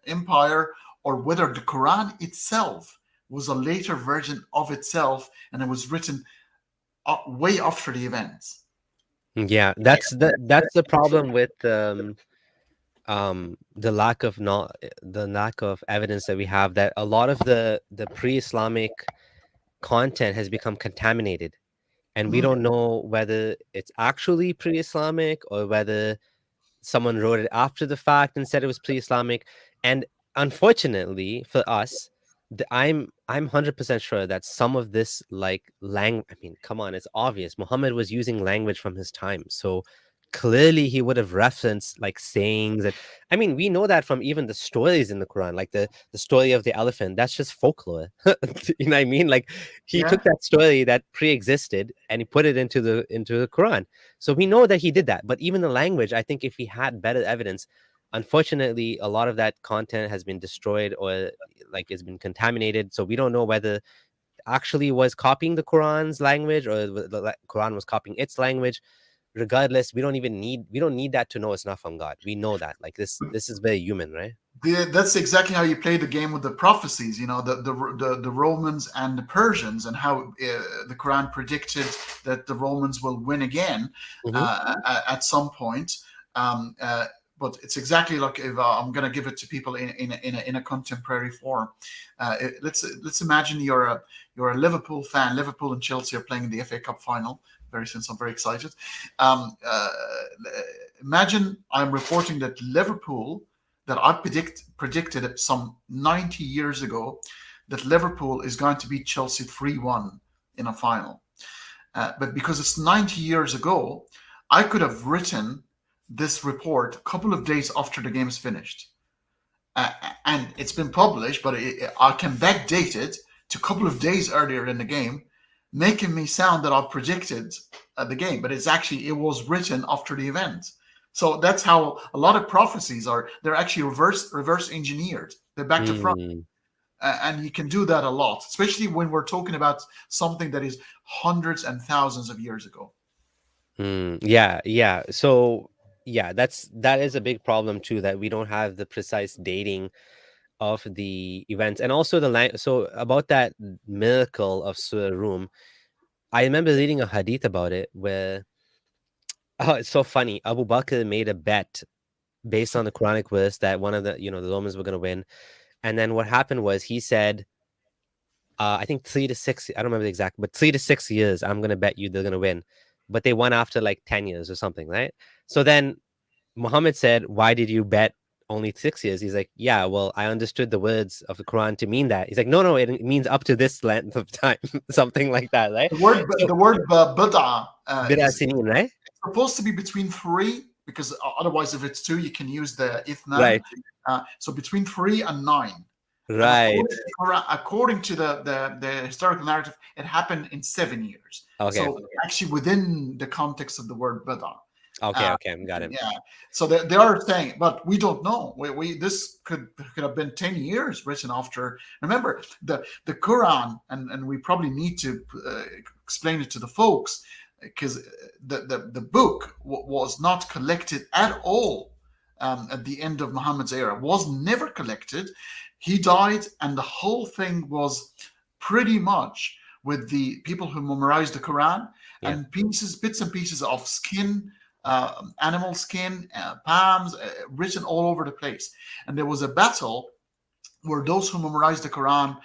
S2: empire, or whether the Quran itself was a later version of itself, and it was written way after the events.
S1: Yeah, that's the problem with the lack of not the lack of evidence that we have, that a lot of the pre-Islamic content has become contaminated, and we don't know whether it's actually pre-Islamic or whether someone wrote it after the fact and said it was pre-Islamic. And unfortunately for us, I'm 100% sure that some of this I mean, come on, it's obvious. Muhammad was using language from his time, so clearly he would have referenced like sayings. And I mean, we know that from even the stories in the Quran, like the story of the elephant. That's just folklore. You know what I mean? Like he
S2: Yeah.
S1: took that story that pre-existed and he put it into the Quran. So we know that he did that. But even the language, I think if we had better evidence, unfortunately, a lot of that content has been destroyed or like it's been contaminated. So we don't know whether actually was copying the Quran's language or the Quran was copying its language. Regardless, we don't need that to know it's not from God. We know that. Like this is very human, right?
S2: That's exactly how you play the game with the prophecies. You know, the Romans and the Persians, and how the Quran predicted that the Romans will win again at some point. But it's exactly like, if I'm going to give it to people in a contemporary form. Let's imagine you're a Liverpool fan. Liverpool and Chelsea are playing in the FA Cup final very soon, so I'm very excited. Imagine I'm reporting that Liverpool, that I predicted some 90 years ago, that Liverpool is going to beat Chelsea 3-1 in a final. But because it's 90 years ago, I could have written this report a couple of days after the game is finished. And it's been published, but I can backdate it to a couple of days earlier in the game, making me sound that I predicted the game. But it was written after the event. So that's how a lot of prophecies are. They're actually reverse engineered. They're back to front. And you can do that a lot, especially when we're talking about something that is hundreds and thousands of years ago.
S1: Yeah. So yeah, that is a big problem too, that we don't have the precise dating of the events. And also so about that miracle of Surah Rum, I remember reading a hadith about it where it's so funny. Abu Bakr made a bet based on the Quranic verse that one of the the Romans were going to win. And then what happened was he said, I think 3 to 6, I don't remember the exact, but 3 to 6 years, I'm going to bet you they're going to win. But they won after like 10 years or something, right? So then Muhammad said, why did you bet only 6 years? He's like, yeah, well, I understood the words of the Quran to mean that. He's like, no, it means up to this length of time, something like that, right?
S2: The word bid'ah
S1: Bid'ah
S2: is
S1: sinin, right?
S2: supposed to be between 3, because otherwise, if it's 2, you can use the ithnan.
S1: Right.
S2: So between 3 and 9.
S1: Right.
S2: According to the historical narrative, it happened in 7 years.
S1: Okay.
S2: So actually within the context of the word bid'ah.
S1: Okay, got it.
S2: Yeah. So they are saying, but we don't know. This could have been 10 years written after. Remember, the Quran, and we probably need to explain it to the folks, because the book was not collected at all at the end of Muhammad's era. Was never collected. He died, and the whole thing was pretty much with the people who memorized the Quran, and bits and pieces of skin, animal skin, palms, written all over the place. And there was a battle where those who memorized the Quran,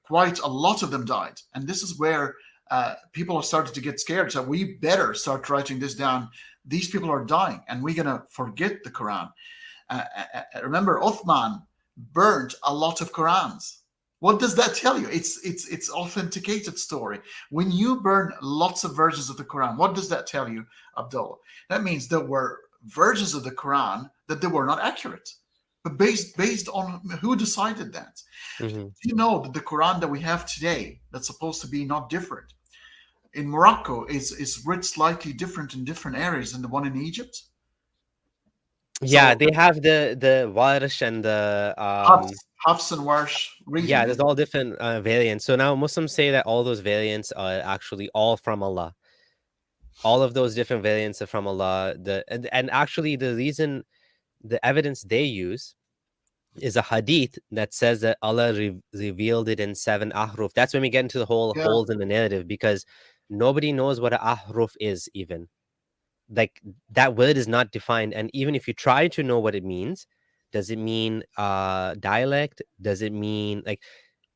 S2: quite a lot of them died. And this is where people are starting to get scared. So we better start writing this down. These people are dying, and we're going to forget the Quran. Remember, Uthman burned a lot of Qurans. What does that tell you? It's authenticated story. When you burn lots of versions of the Quran, what does that tell you, Abdullah? That means there were versions of the Quran that they were not accurate. But based on who decided that?
S1: Mm-hmm.
S2: You know that the Quran that we have today, that's supposed to be not different, in Morocco is writ slightly different in different areas than the one in Egypt.
S1: Yeah, they have the Warsh and the
S2: Hafs and Warsh reading.
S1: Yeah, there's all different variants. So now Muslims say that all those variants are actually all from Allah. All of those different variants are from Allah. And actually the evidence they use is a hadith that says that Allah revealed it in 7 ahruf. That's when we get into the whole holes in the narrative, because nobody knows what an ahruf is even. Like, that word is not defined. And even if you try to know what it means, does it mean dialect? Does it mean, like,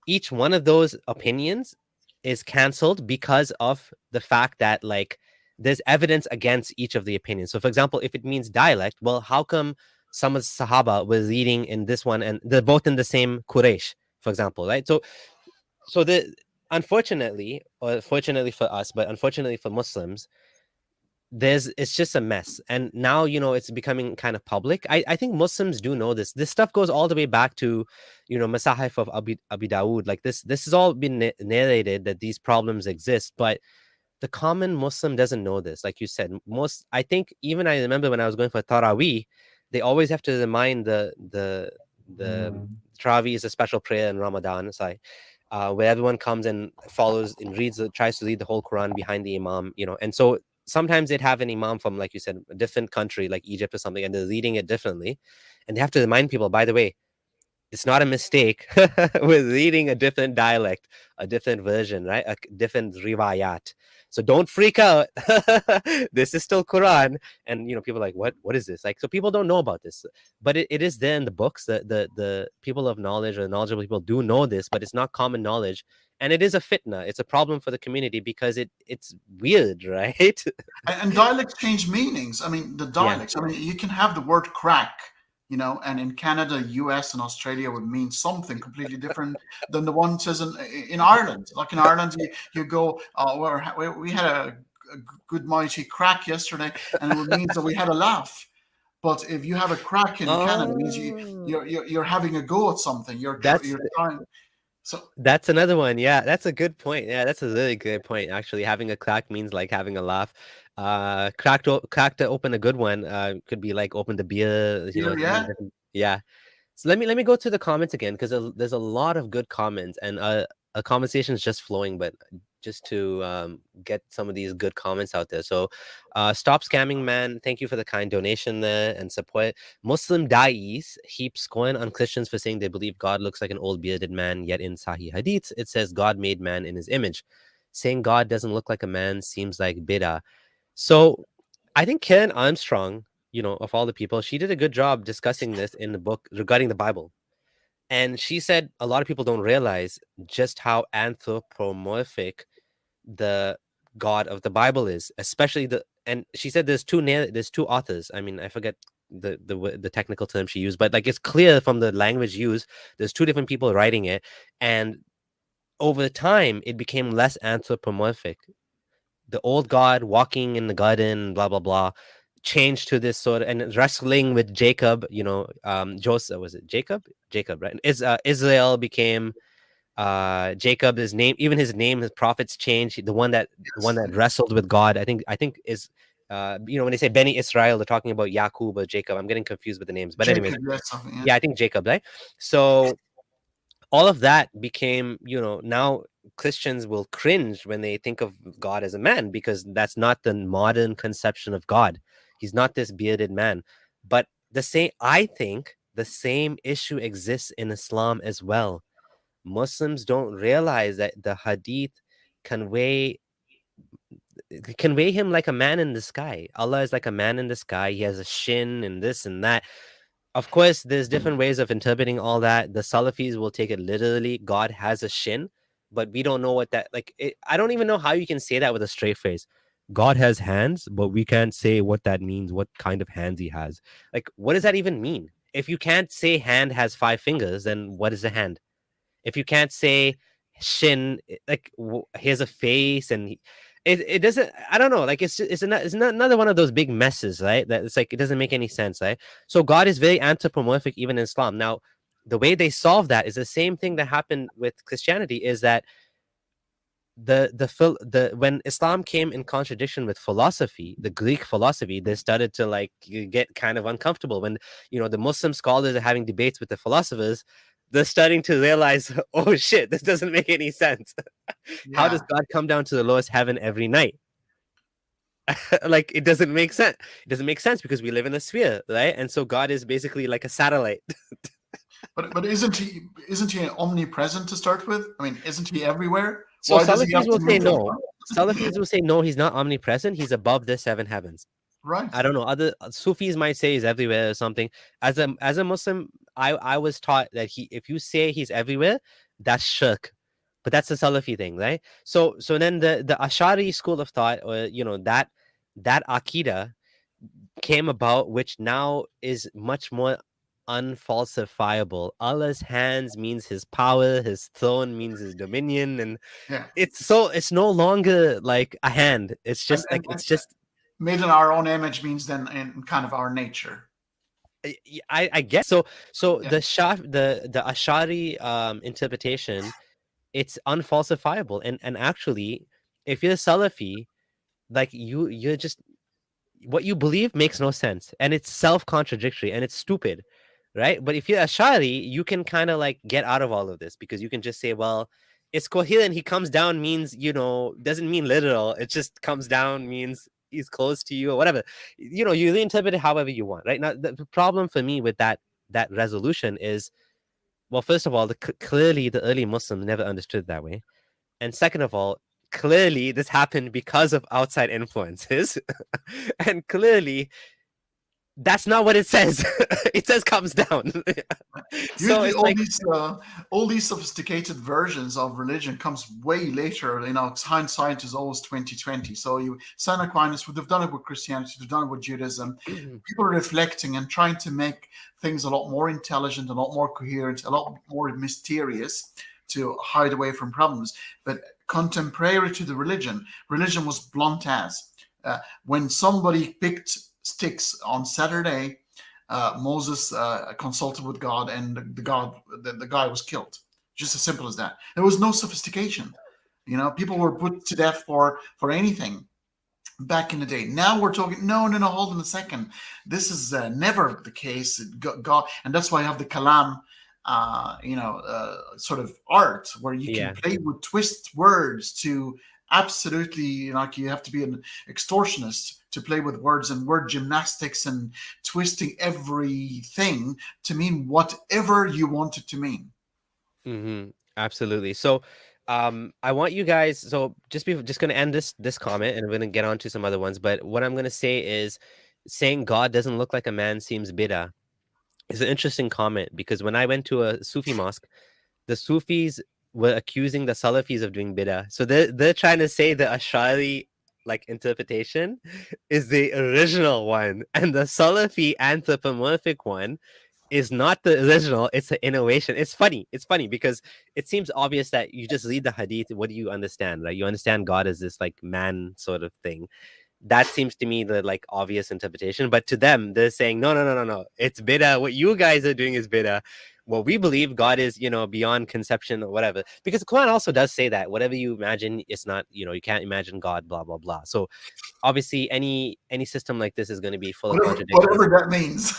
S1: each one of those opinions is cancelled because of the fact that like there's evidence against each of the opinions. So, for example, if it means dialect, well, how come some of the Sahaba were reading in this one and they're both in the same Quraysh, for example, right? So the unfortunately, or fortunately for us, but unfortunately for Muslims, it's just a mess. And now, it's becoming kind of public. I think Muslims do know this. This stuff goes all the way back to, Masahif of Abi Dawood. Like this has all been narrated that these problems exist, but the common Muslim doesn't know this. Like you said, I think even I remember when I was going for Taraweeh, they always have to remind the Taraweeh is a special prayer in Ramadan. Sorry. Where everyone comes and follows and tries to read the whole Quran behind the Imam, and so sometimes they'd have an Imam from, like you said, a different country, like Egypt or something, and they're reading it differently. And they have to remind people, by the way, it's not a mistake. We're reading a different dialect, a different version, right? A different riwayat. So don't freak out. This is still Quran. And people are like, what is this? Like, so people don't know about this. But it is there in the books. The people of knowledge or knowledgeable people do know this, but it's not common knowledge. And it is a fitna. It's a problem for the community because it's weird, right?
S2: And dialects change meanings. I mean, the dialects. I mean, you can have the word crack, and in Canada, US, and Australia would mean something completely different than the one says in Ireland. Like in Ireland, you go, we had a good mighty crack yesterday, and it means that we had a laugh. But if you have a crack in Canada, it means you're having a go at something. You're trying. So
S1: that's another one. Yeah, that's a good point. Yeah, that's a really good point. Actually, having a crack means like having a laugh. Crack to open a good one. Could be like open the beer.
S2: yeah.
S1: Yeah. So let me go to the comments again because there's a lot of good comments and a conversation is just flowing, but just to get some of these good comments out there. So stop scamming, man. Thank you for the kind donation there and support. Muslim da'is heaps scorn on Christians for saying they believe God looks like an old bearded man, yet in Sahih Hadith it says God made man in his image. Saying God doesn't look like a man seems like bid'ah. So I think Karen Armstrong, of all the people, she did a good job discussing this in the book regarding the Bible. And she said a lot of people don't realize just how anthropomorphic the God of the Bible is, especially and she said there's two authors. I mean, I forget the technical term she used, but like it's clear from the language used, there's two different people writing it. And over time, it became less anthropomorphic. The old God walking in the garden, blah, blah, blah, changed to this sort of, and wrestling with Jacob, Joseph, was it Jacob, right? Israel became Jacob. His name, even his name, his prophets changed. The one that wrestled with God, I think is when they say Beni Israel, they're talking about Yaqub or Jacob. I'm getting confused with the names, but anyways, yeah, I think Jacob, right? So all of that became, now Christians will cringe when they think of God as a man because that's not the modern conception of God. He's not this bearded man. But I think the same issue exists in Islam as well. Muslims don't realize that the hadith convey him like a man in the sky. Allah is like a man in the sky. He has a shin and this and that. Of course, there's different ways of interpreting all that. The Salafis will take it literally. God has a shin, but we don't know what that I don't even know how you can say that with a straight face. God has hands, but we can't say what that means, what kind of hands he has. Like, what does that even mean? If you can't say hand has 5 fingers, then what is a hand? If you can't say shin, like he has a face and it doesn't, I don't know, like it's another one of those big messes, right? That it's like it doesn't make any sense, right? So God is very anthropomorphic even in Islam. Now, the way they solve that is the same thing that happened with Christianity, is that when Islam came in contradiction with philosophy, the Greek philosophy, they started to like get kind of uncomfortable when the Muslim scholars are having debates with the philosophers. They're starting to realize, oh shit, this doesn't make any sense. How does God come down to the lowest heaven every night? Like, it doesn't make sense. It doesn't make sense because we live in a sphere, right? And so God is basically like a satellite.
S2: But isn't he omnipresent to start with? I mean, isn't he everywhere?
S1: So Salafis will say no. Salafis will say no, he's not omnipresent. He's above the 7 heavens.
S2: Right.
S1: I don't know. Other Sufis might say he's everywhere or something. As a Muslim, I was taught that if you say he's everywhere, that's shirk. But that's the Salafi thing, right? So then the Ash'ari school of thought, or that Akida came about, which now is much more unfalsifiable. Allah's hands means his power, his throne means his dominion, and
S2: Yeah.
S1: it's no longer like a hand. It's
S2: And,
S1: just
S2: and,
S1: like
S2: and
S1: it's just
S2: made in our own image means then in kind of our nature.
S1: I guess so. So
S2: Yeah.
S1: the Ash'ari interpretation, it's unfalsifiable, and actually, if you're Salafi, like you're just what you believe makes no sense, and it's self-contradictory, and it's stupid, right? But if you're Ash'ari, you can kind of like get out of all of this, because you can just say, well, it's coherent. He comes down means, doesn't mean literal. It just comes down means he's close to you or whatever. You reinterpret it however you want, right? Now, the problem for me with that resolution is, well, first of all, clearly the early Muslims never understood that way, and second of all, clearly this happened because of outside influences, and clearly that's not what it says. It says comes down. So
S2: Usually,
S1: it's like,
S2: all these sophisticated versions of religion comes way later. Hindsight is always 2020. So Saint Aquinas would have done it with Christianity, would have done it with Judaism. People are reflecting and trying to make things a lot more intelligent, a lot more coherent, a lot more mysterious to hide away from problems. But contemporary to the religion was blunt as. When somebody picked sticks on Saturday, Moses consulted with God, and the guy was killed. Just as simple as that. There was no sophistication. People were put to death for anything back in the day. Now we're talking. No, hold on a second. This is never the case. God, and that's why I have the kalam. Sort of art where you
S1: yeah.
S2: can play with twist words to absolutely, like, you have to be an extortionist to play with words and word gymnastics and twisting everything to mean whatever you want it to mean.
S1: Absolutely. So I want you guys, so just going to end this comment, and I'm going to get on to some other ones, but what I'm going to say is, saying God doesn't look like a man seems bid'ah is an interesting comment, because when I went to a Sufi mosque, the Sufis were accusing the Salafis of doing bid'ah. So they're trying to say the Ash'ari like interpretation is the original one, and the Salafi anthropomorphic one is not the original. It's an innovation. It's funny. It's funny because it seems obvious that you just read the hadith. What do you understand? Right? You understand God as this like man sort of thing. That seems to me the like obvious interpretation. But to them, they're saying, no. It's bid'ah. What you guys are doing is bid'ah. What we believe God is, beyond conception or whatever. Because the Quran also does say that whatever you imagine, it's not, you can't imagine God, blah, blah, blah. So obviously any system like this is going to be full of contradictions.
S2: Whatever that means.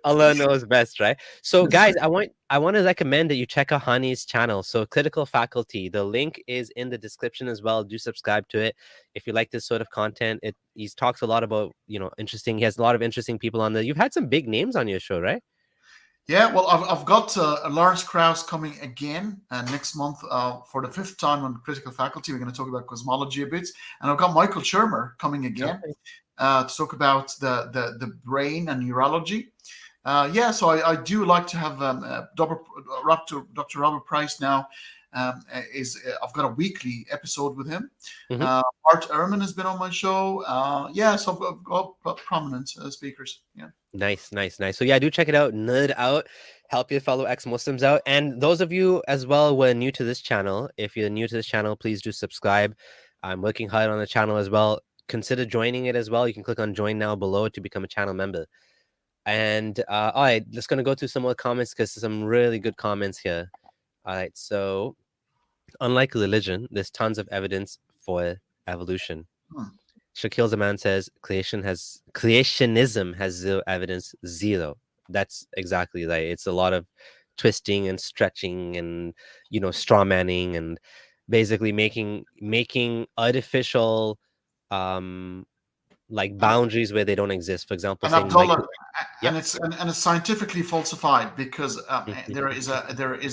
S1: Allah knows best, right? So guys, I want to recommend that you check out Hani's channel. So Critical Faculty, the link is in the description as well. Do subscribe to it if you like this sort of content. He talks a lot about, interesting. He has a lot of interesting people on there. You've had some big names on your show, right?
S2: Yeah, well, I've got Lawrence Krauss coming again next month for the 5th time on Critical Faculty. We're going to talk about cosmology a bit, and I've got Michael Shermer coming again to talk about the brain and neurology. So I do like to have Dr. Robert Price now. I've got a weekly episode with him. Art Ehrman has been on my show. So I've got prominent speakers. Yeah.
S1: Nice. So yeah, do check it out. Nerd out. Help your fellow ex-Muslims out. And those of you as well who are new to this channel, if you're new to this channel, please do subscribe. I'm working hard on the channel as well. Consider joining it as well. You can click on join now below to become a channel member. And all right, let's gonna go through some more comments, because there's some really good comments here. All right, so unlike religion, there's tons of evidence for evolution. Shakil Zaman says creationism has zero evidence. Zero. That's exactly right. It's a lot of twisting and stretching and straw manning and basically making artificial like boundaries where they don't exist. For example,
S2: and
S1: saying
S2: Abdullah,
S1: yep.
S2: and it's scientifically falsified, because there is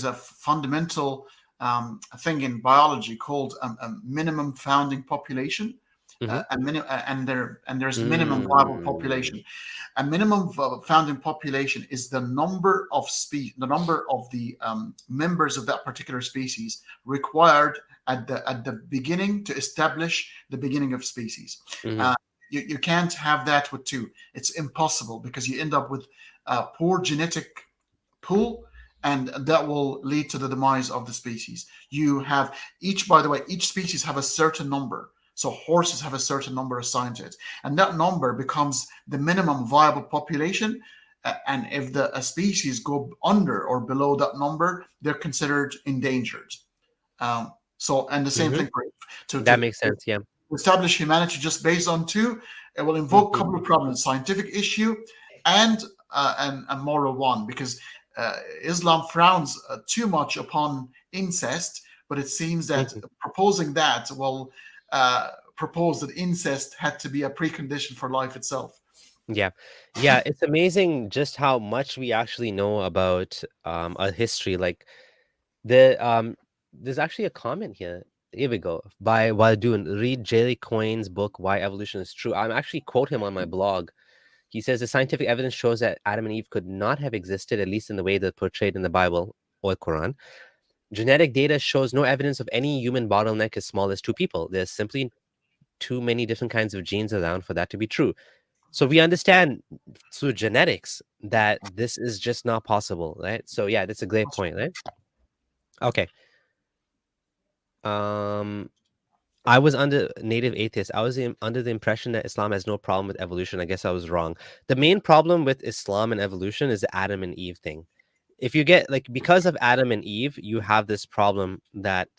S2: a fundamental thing in biology called a minimum founding population,
S1: Mhm.
S2: and there's minimum viable population. A minimum founding population is the number of the members of that particular species required at the beginning to establish the beginning of species.
S1: Mhm.
S2: You can't have that with two. It's impossible, because you end up with a poor genetic pool, and that will lead to the demise of the species. You have by the way, each species have a certain number. So horses have a certain number assigned to it, and that number becomes the minimum viable population. And if a species go under or below that number, they're considered endangered. And the same
S1: Mhm.
S2: thing
S1: That makes sense. Yeah.
S2: establish humanity just based on two, it will invoke a
S1: Mhm.
S2: couple of problems: scientific issue and a moral one, because Islam frowns too much upon incest, but it seems that
S1: Mhm.
S2: proposing that will propose that incest had to be a precondition for life itself.
S1: Yeah. Yeah, it's amazing just how much we actually know about our history. Like there's actually a comment here. Here we go. By Waldun. Read Jerry Coyne's book Why Evolution is True. I'm actually quote him on my blog. He says the scientific evidence shows that Adam and Eve could not have existed, at least in the way they're portrayed in the Bible or Quran. Genetic data shows no evidence of any human bottleneck as small as two people. There's simply too many different kinds of genes around for that to be true. So we understand through genetics that this is just not possible, right? So yeah, that's a great point, right? Okay. Um, I was under native atheist. I was under the impression that Islam has no problem with evolution. I guess I was wrong. The main problem with Islam and evolution is the Adam and Eve thing. If you get like because of Adam and Eve, you have this problem that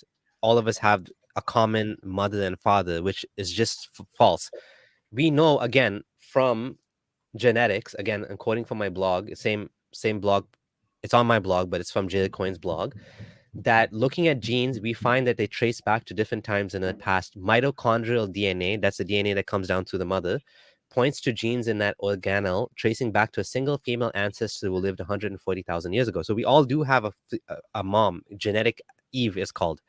S1: all of us have a common mother and father, which is just false. We know again from genetics. Again, I'm quoting from my blog. Same blog. It's on my blog, but it's from Jay Coyne's blog that looking at genes, we find that they trace back to different times in the past. Mitochondrial DNA, that's the DNA that comes down through the mother, points to genes in that organelle tracing back to a single female ancestor who lived 140,000 years ago. So we all do have a mom, genetic Eve is called.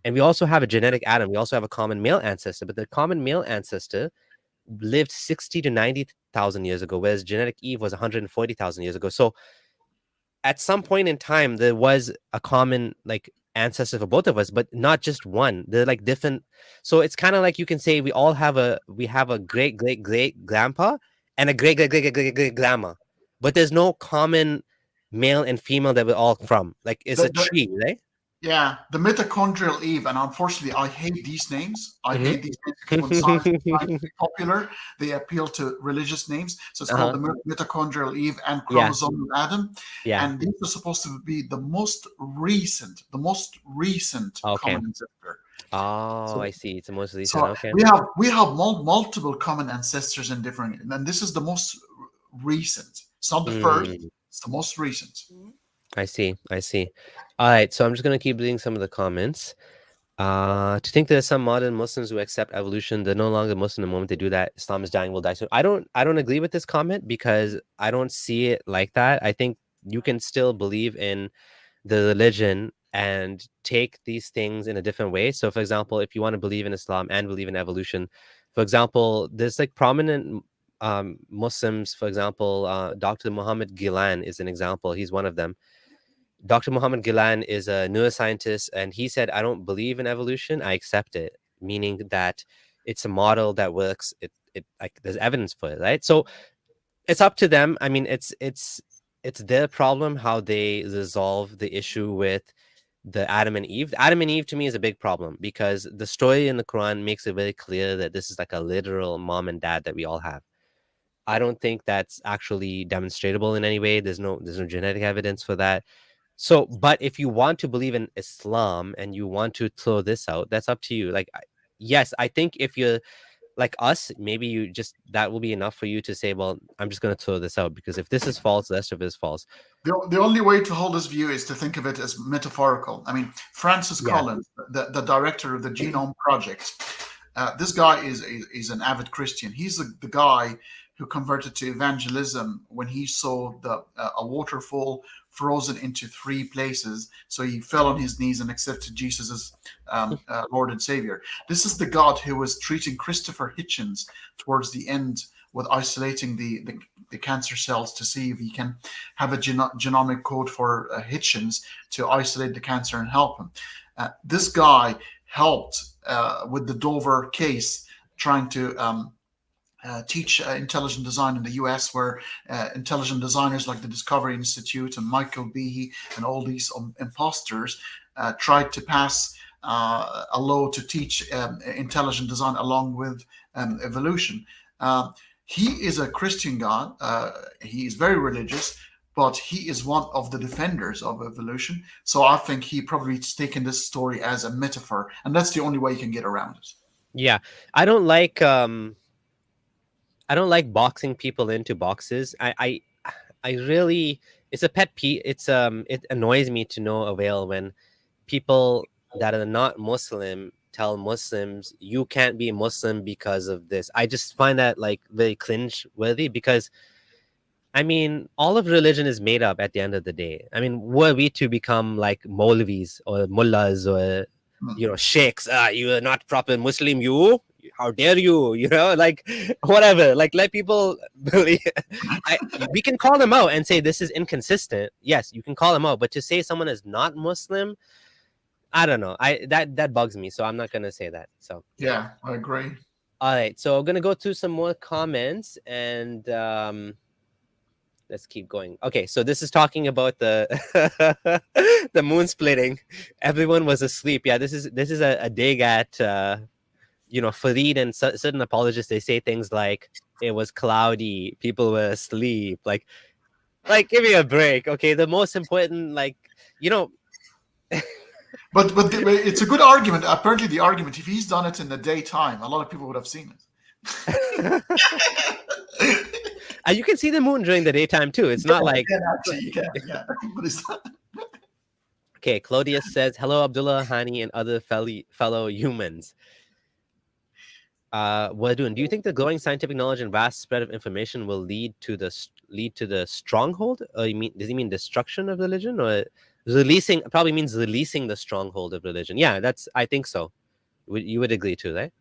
S1: And we also have a genetic Adam. We also have a common male ancestor, but the common male ancestor lived 60 to 90,000 years ago, whereas genetic Eve was 140,000 years ago. So at some point in time there was a common like ancestor for both of us, but not just one. They're like different. So it's kind of like you can say we have a great great great grandpa and a great great great great great great grandma, but there's no common male and female that we're all from. Like it's
S2: The,
S1: a
S2: the,
S1: tree, right?
S2: Yeah, the mitochondrial Eve, and unfortunately, I hate these names. I
S1: Mm-hmm.
S2: hate these names because when science is trying to be popular, they appeal to religious names. So it's called
S1: Uh-huh.
S2: the mitochondrial Eve and
S1: Yeah,
S2: chromosomal Adam,
S1: yeah.
S2: and these are supposed to be the most recent
S1: Okay.
S2: common ancestor.
S1: Oh, I
S2: So,
S1: see. It's a most recent.
S2: so
S1: Okay.
S2: we have multiple common ancestors in different, and this is the most recent. It's not the first;
S1: Mm.
S2: it's the most recent.
S1: I see. I see. All right. So I'm just gonna keep reading some of the comments. To think there are some modern Muslims who accept evolution, they're no longer Muslim the moment they do that. Islam is dying, will die soon. I don't agree with this comment because I don't see it like that. I think you can still believe in the religion and take these things in a different way. So for example, if you want to believe in Islam and believe in evolution, for example, there's like prominent Muslims, for example, Dr. Muhammad Gilan is an example. He's one of them. Dr. Muhammad Gilan is a neuroscientist, and he said, I don't believe in evolution, I accept it, meaning that it's a model that works. It like there's evidence for it, right? So it's up to them. I mean, it's their problem how they resolve the issue with the Adam and Eve. Adam and Eve to me is a big problem because the story in the Quran makes it very clear that this is like a literal mom and dad that we all have. I don't think that's actually demonstratable in any way. There's no genetic evidence for that. So, but if you want to believe in Islam and you want to throw this out, that's up to you. Like, yes, I think if you're like us, maybe you just that will be enough for you to say, well, I'm just going to throw this out because if this is false, the rest of it is false.
S2: The only way to hold this view is to think of it as metaphorical. I mean, Francis
S1: Yeah.
S2: Collins, the director of the Genome Project, this guy is an avid Christian. He's the guy who converted to evangelism when he saw a waterfall frozen into 3 places. So he fell on his knees and accepted Jesus as Lord and Savior. This is the God who was treating Christopher Hitchens towards the end with isolating the cancer cells to see if he can have a genomic code for Hitchens to isolate the cancer and help him. This guy helped with the Dover case, trying to teach intelligent design in the US, where intelligent designers like the Discovery Institute and Michael Behe and all these imposters tried to pass a law to teach intelligent design along with evolution. He is a Christian guy. He is very religious, but he is one of the defenders of evolution. So I think he probably has taken this story as a metaphor, and that's the only way you can get around it.
S1: Yeah, I don't like boxing people into boxes. I really, it's a pet peeve. It annoys me to no avail when people that are not Muslim tell Muslims you can't be Muslim because of this. I just find that like very cringe worthy, because I mean, all of religion is made up at the end of the day. I mean, were we to become like Maulvis or mullahs or sheikhs, you are not proper Muslim, how dare you, like whatever, like let people believe. We can call them out and say this is inconsistent. Yes, you can call them out, but to say someone is not Muslim, I don't know. That bugs me, so I'm not gonna say that. So
S2: yeah, I agree.
S1: All right, so I'm gonna go through some more comments and let's keep going. Okay, so this is talking about the the moon splitting. Everyone was asleep. Yeah, this is a dig at Fareed and certain apologists. They say things like it was cloudy, people were asleep. Like give me a break. Okay, the most important,
S2: But it's a good argument. Apparently, the argument, if he's done it in the daytime, a lot of people would have seen it.
S1: And you can see the moon during the daytime too. It's not like
S2: yeah. But it's not...
S1: Okay, Claudius says, "Hello, Abdullah, Hani, and other fellow humans. What doing? Do you think the growing scientific knowledge and vast spread of information will lead to the stronghold? Or does he mean destruction of religion, or releasing? Probably means releasing the stronghold of religion. Yeah, I think so. You would agree too, right?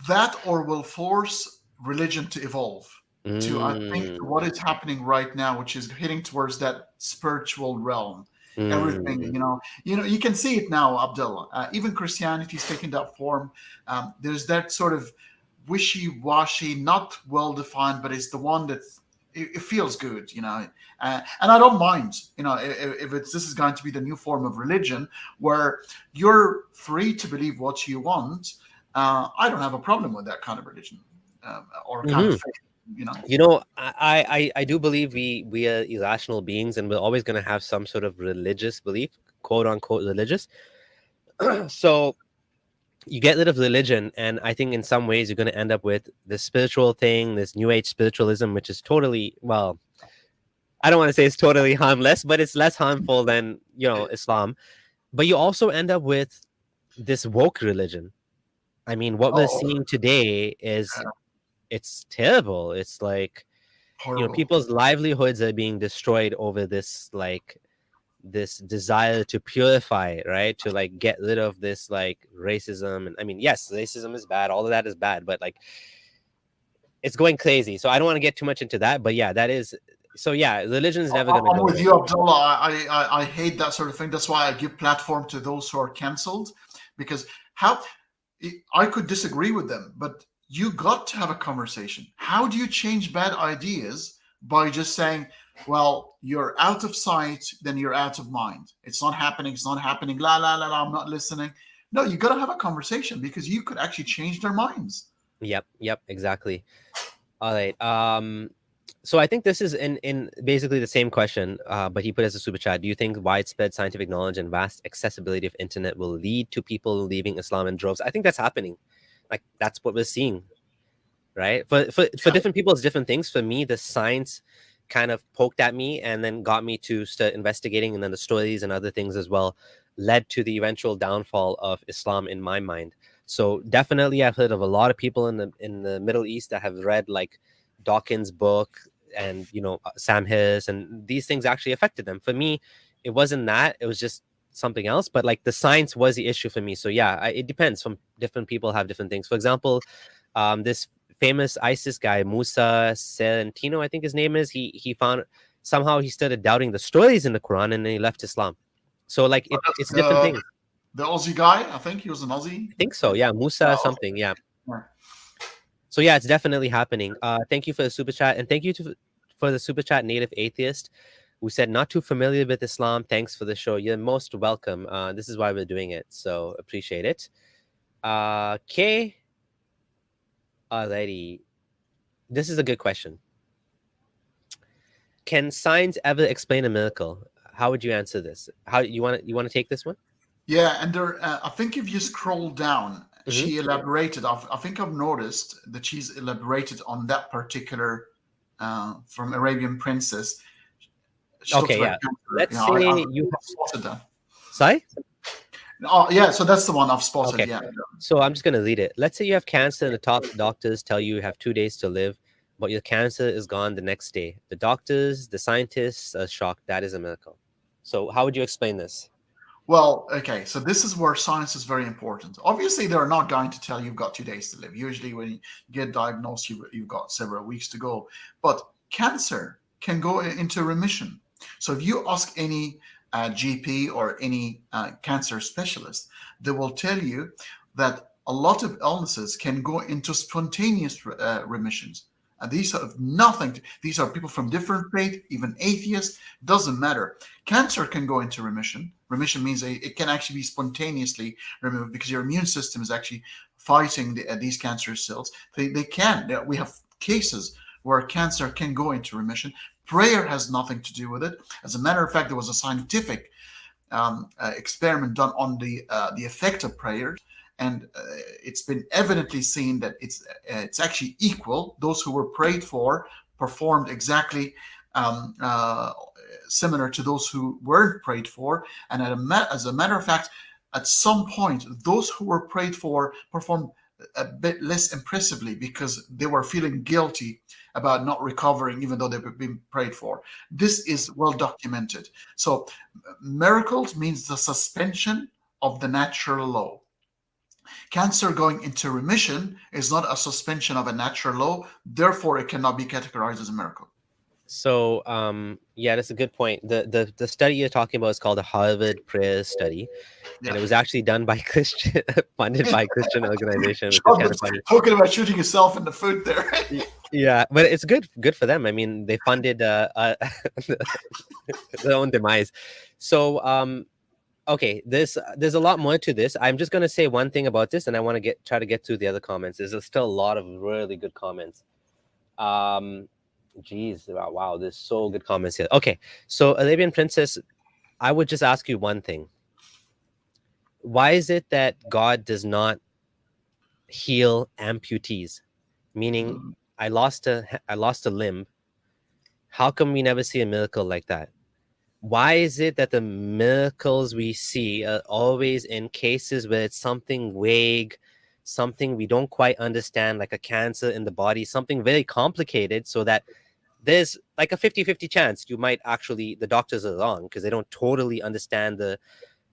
S2: That, or will force religion to evolve to, I think, what is happening right now, which is hitting towards that spiritual realm. Everything, you can see it now, Abdullah. Even Christianity is taking that form. There's that sort of wishy-washy, not well-defined, but it's the one that it feels good, and I don't mind, if this is going to be the new form of religion where you're free to believe what you want. I don't have a problem with that kind of religion or kind of faith.
S1: I do believe we are irrational beings, and we're always going to have some sort of religious belief, quote unquote religious. So you get rid of religion, and I think in some ways you're going to end up with this spiritual thing, this new age spiritualism, which is totally, well, I don't want to say it's totally harmless, but it's less harmful than Islam. But you also end up with this woke religion. I mean, what we're seeing today is it's terrible. It's like, people's livelihoods are being destroyed over this, this desire to purify, right? To get rid of this racism. And I mean, yes, racism is bad. All of that is bad, but it's going crazy. So I don't want to get too much into that, but yeah, that is. So yeah, religion is never going to go.
S2: I'm with you, Abdullah. I hate that sort of thing. That's why I give platform to those who are cancelled, because I could disagree with them, but you got to have a conversation. How do you change bad ideas by just saying, well, you're out of sight, then you're out of mind. It's not happening. It's not happening. La, la, la, la, I'm not listening. No, you got to have a conversation, because you could actually change their minds.
S1: Yep, exactly. All right. So I think this is in basically the same question, but he put as a super chat. Do you think widespread scientific knowledge and vast accessibility of internet will lead to people leaving Islam in droves? I think that's happening. That's what we're seeing, right? For different people, it's different things. For me, the science kind of poked at me and then got me to start investigating, and then the stories and other things as well led to the eventual downfall of Islam in my mind. So definitely, I've heard of a lot of people in the Middle East that have read Dawkins' book, and Sam Harris, and these things actually affected them. For me, it wasn't that, it was just something else, but like the science was the issue for me. So yeah, it depends. From different people have different things. For example, this famous ISIS guy, Musa Celentino, I think his name is, he found somehow he started doubting the stories in the Quran, and then he left Islam. So like it's different things.
S2: The Aussie guy, I think he was an Aussie.
S1: I think so, yeah. Musa something, yeah. So yeah, it's definitely happening. Thank you for the super chat, and thank you for the super chat, Native Atheist, who said not too familiar with Islam. Thanks for the show. You're most welcome. This is why we're doing it, so appreciate it. Okay. Alrighty. This is a good question. Can science ever explain a miracle? How would you answer this? How you want to take this one?
S2: Yeah, and there, I think if you scroll down, she elaborated. I think I've noticed that she's elaborated on that particular from Arabian Princess.
S1: Okay, yeah. Let's say you
S2: spotted that.
S1: Sorry?
S2: Oh, yeah. So that's the one I've spotted.
S1: Okay.
S2: Yeah.
S1: So I'm just gonna read it. Let's say you have cancer, and the top doctors tell you have 2 days to live, but your cancer is gone the next day. The doctors, the scientists are shocked. That is a miracle. So how would you explain this?
S2: Well, okay, so this is where science is very important. Obviously, they're not going to tell you you've got 2 days to live. Usually, when you get diagnosed, you've got several weeks to go. But cancer can go into remission. So if you ask any GP or any cancer specialist, they will tell you that a lot of illnesses can go into spontaneous remissions. And these have nothing. These are people from different faith, even atheists. Doesn't matter. Cancer can go into remission. Remission means it can actually be spontaneously removed because your immune system is actually fighting these cancerous cells. They can. We have cases where cancer can go into remission. Prayer has nothing to do with it. As a matter of fact, there was a scientific experiment done on the effect of prayer. And it's been evidently seen that it's actually equal. Those who were prayed for performed exactly similar to those who weren't prayed for. And as a matter of fact, at some point, those who were prayed for performed a bit less impressively because they were feeling guilty about not recovering, even though they've been prayed for. This is well documented. So miracles means the suspension of the natural law. Cancer going into remission is not a suspension of a natural law, therefore it cannot be categorized as a miracle.
S1: So yeah, that's a good point. The study you're talking about is called the Harvard Prayer Study, and it was actually done by Christian, funded by a Christian organization.
S2: Kind of talking about shooting yourself in the foot there.
S1: Yeah, but it's good for them. I mean, they funded their own demise. So okay, there's a lot more to this. I'm just gonna say one thing about this, and I want to try to get through the other comments. There's still a lot of really good comments. Geez, wow, there's so good comments here. Okay, so Arabian Princess, I would just ask you one thing. Why is it that God does not heal amputees? Meaning, I lost a limb. How come we never see a miracle like that? Why is it that the miracles we see are always in cases where it's something vague, something we don't quite understand, like a cancer in the body, something very complicated, so that there's like a 50-50 chance you might actually, the doctors are wrong because they don't totally understand the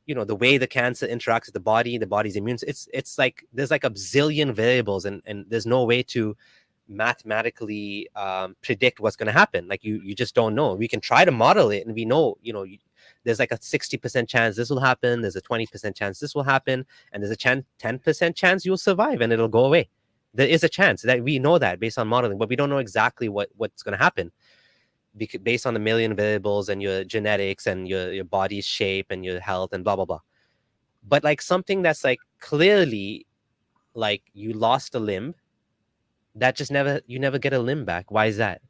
S1: way the cancer interacts with the body's immune. It's like there's like a zillion variables, and there's no way to mathematically predict what's going to happen. Like you just don't know. We can try to model it, and we know, there's like a 60% chance this will happen, there's a 20% chance this will happen, and there's a 10% chance you'll survive and it'll go away. There is a chance that we know that based on modeling, but we don't know exactly what's going to happen based on the million variables and your genetics and your body's shape and your health and blah blah blah. But like something that's like clearly like you lost a limb, that just you never get a limb back. Why is that?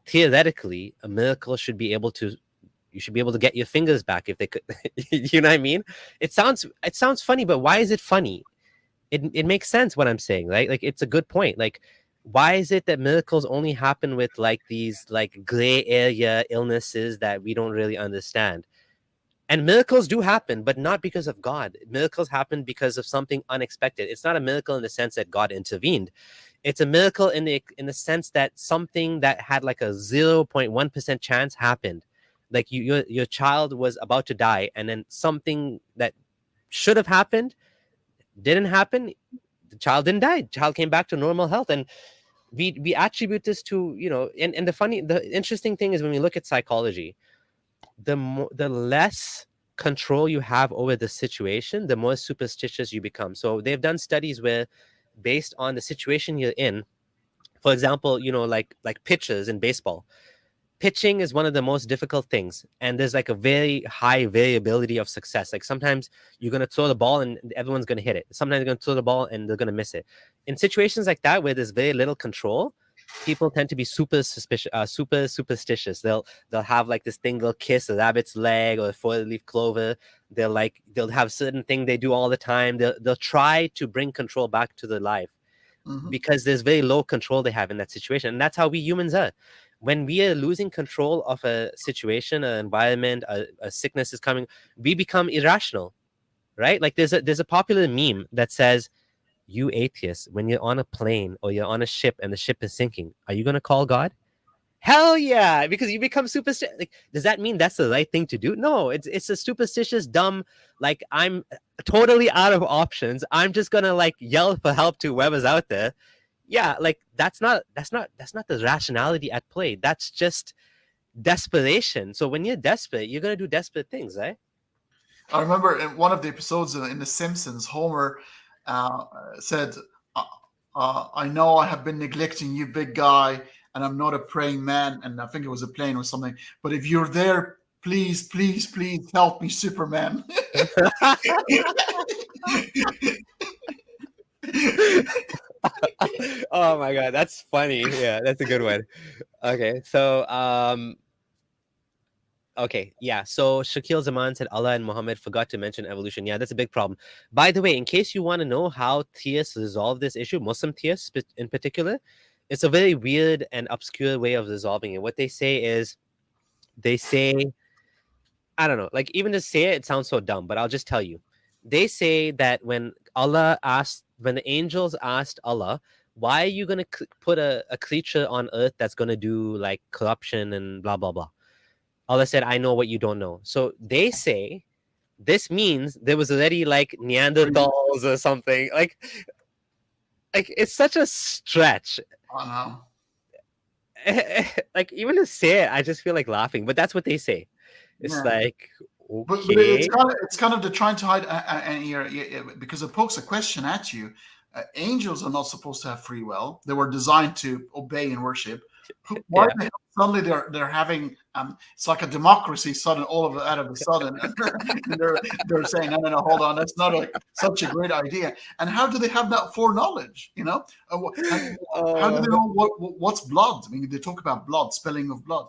S1: Theoretically, a miracle should be able to, you should be able to get your fingers back if they could. You know what I mean? It sounds funny, but why is it funny? It makes sense what I'm saying, right? Like it's a good point. Like, why is it that miracles only happen with like these like gray area illnesses that we don't really understand? And miracles do happen, but not because of God. Miracles happen because of something unexpected. It's not a miracle in the sense that God intervened. It's a miracle in the sense that something that had like a 0.1% chance happened. Like your child was about to die, and then something that should have happened didn't happen. The child didn't die. The child came back to normal health. And we attribute this to, and the interesting thing is when we look at psychology, the less control you have over the situation, the more superstitious you become. So they've done studies where, based on the situation you're in, for example, like pitchers in baseball, pitching is one of the most difficult things, and there's like a very high variability of success. Like sometimes you're going to throw the ball and everyone's going to hit it, sometimes you're going to throw the ball and they're going to miss it. In situations like that where there's very little control, people tend to be super suspicious, super superstitious. They'll have like this thing, they'll kiss a rabbit's leg or a four-leaf clover. They'll have certain thing they do all the time. They'll try to bring control back to their life, because there's very low control they have in that situation. And that's how we humans are. When we are losing control of a situation, an environment, a sickness is coming, we become irrational, right? Like there's a popular meme that says, "You atheists, when you're on a plane or you're on a ship and the ship is sinking, are you gonna call God?" Hell yeah, because you become superstitious. Like, does that mean that's the right thing to do? No, it's a superstitious, dumb. Like, I'm totally out of options. I'm just gonna like yell for help to whoever's out there. Yeah, like that's not the rationality at play. That's just desperation. So when you're desperate, you're gonna do desperate things, right?
S2: I remember in one of the episodes in The Simpsons, Homer said, "I know I have been neglecting you, big guy, and I'm not a praying man." And I think it was a plane or something. But if you're there, please, please, please help me, Superman.
S1: Oh my god, that's funny. Yeah, that's a good one. Okay, so okay, yeah. So Shakil Zaman said Allah and Muhammad forgot to mention evolution. Yeah, that's a big problem. By the way, in case you want to know how theists resolve this issue, Muslim theists in particular, it's a very weird and obscure way of resolving it. What they say is, they say, I don't know, like even to say it, it sounds so dumb, but I'll just tell you. They say that when the angels asked Allah, why are you going to put a creature on earth that's going to do like corruption and blah, blah, blah? Allah said, I know what you don't know. So they say this means there was already like Neanderthals or something. Like it's such a stretch.
S2: Oh no.
S1: Like even to say it, I just feel like laughing. But that's what they say. It's like,
S2: but
S1: okay.
S2: it's kind of they're trying to hide, and because it pokes a question at you. Angels are not supposed to have free will. They were designed to obey and worship. Why the hell suddenly they're having it's like a democracy sudden all of it out of a sudden, and they're saying no, hold on, that's not such a great idea. And how do they have that foreknowledge? How do they know what's blood? I mean, they talk about blood, spilling of blood.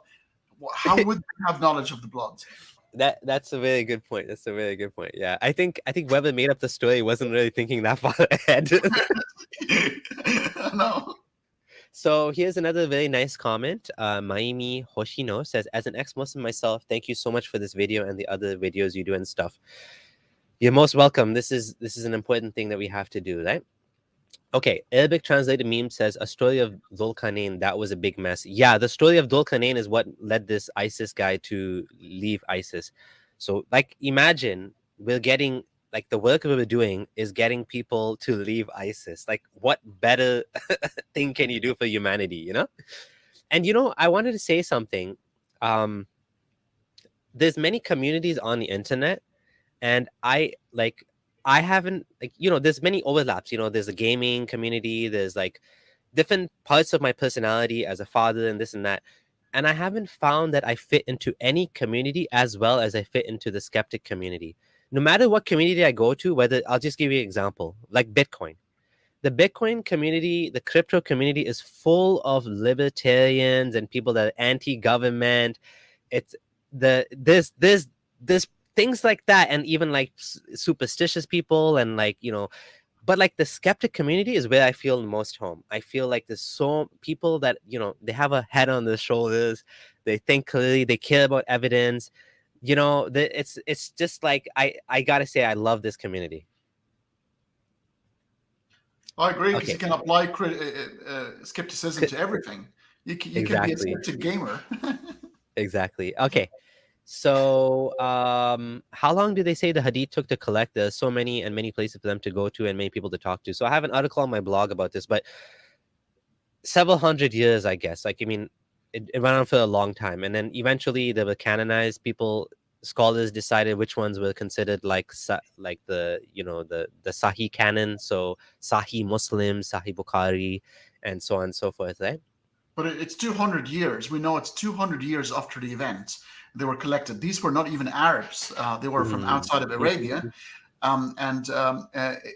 S2: How would they have knowledge of the blood?
S1: That's a very good point. That's a very good point. Yeah, I think whoever made up the story wasn't really thinking that far ahead.
S2: No.
S1: So here's another very nice comment. Maimi Hoshino says, as an ex-Muslim myself, thank you so much for this video and the other videos you do and stuff. You're most welcome. This is an important thing that we have to do, right? Okay, Arabic translated meme says, a story of Dhul-Qarnayn, that was a big mess. Yeah, the story of Dhul-Qarnayn is what led this ISIS guy to leave ISIS. So, like, imagine we're getting, like, the work we're doing is getting people to leave ISIS. Like, what better thing can you do for humanity, you know? And, I wanted to say something. There's many communities on the internet, and I haven't, like, there's many overlaps. There's a gaming community, there's like different parts of my personality as a father and this and that, and I haven't found that I fit into any community as well as I fit into the skeptic community. No matter what community I go to, whether, I'll just give you an example, like Bitcoin. The Bitcoin community, the crypto community is full of libertarians and people that are anti-government. It's there's things like that, and even like superstitious people, and like, but like the skeptic community is where I feel most home. I feel like there's so people that, they have a head on their shoulders, they think clearly, they care about evidence. It's just like, I gotta say, I love this community.
S2: I agree, because
S1: Okay,
S2: you can apply skepticism
S1: c-
S2: to everything. You can be a
S1: exactly,
S2: skeptic gamer.
S1: exactly. Okay, so how long do they say the hadith took to collect? There's so many and many places for them to go to and many people to talk to. So I have an article on my blog about this, but several hundred years, I guess. Like, I mean, it went on for a long time, and then eventually they were canonized. People, scholars decided which ones were considered like like the the Sahih canon, so Sahih Muslim, Sahih Bukhari, and so on and so forth, right?
S2: But it's 200 years. We know it's 200 years after the event they were collected. These were not even Arabs. They were from
S1: Mm.
S2: outside of Arabia.
S1: Mhm.
S2: And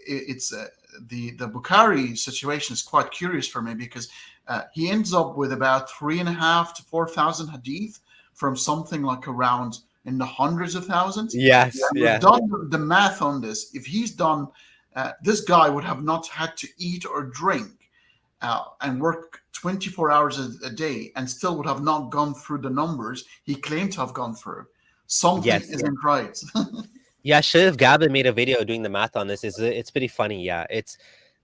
S2: it's the Bukhari situation is quite curious for me, because he ends up with about 3.5 to 4,000 hadith from something like around in the hundreds of thousands.
S1: Yes,
S2: And we've
S1: yeah,
S2: done the math on this. If he's done, this guy would have not had to eat or drink and work 24 hours a day, and still would have not gone through the numbers he claimed to have gone through. Something
S1: yes.
S2: isn't right.
S1: Yeah, Shiv Gabba made a video doing the math on this. It's pretty funny. Yeah,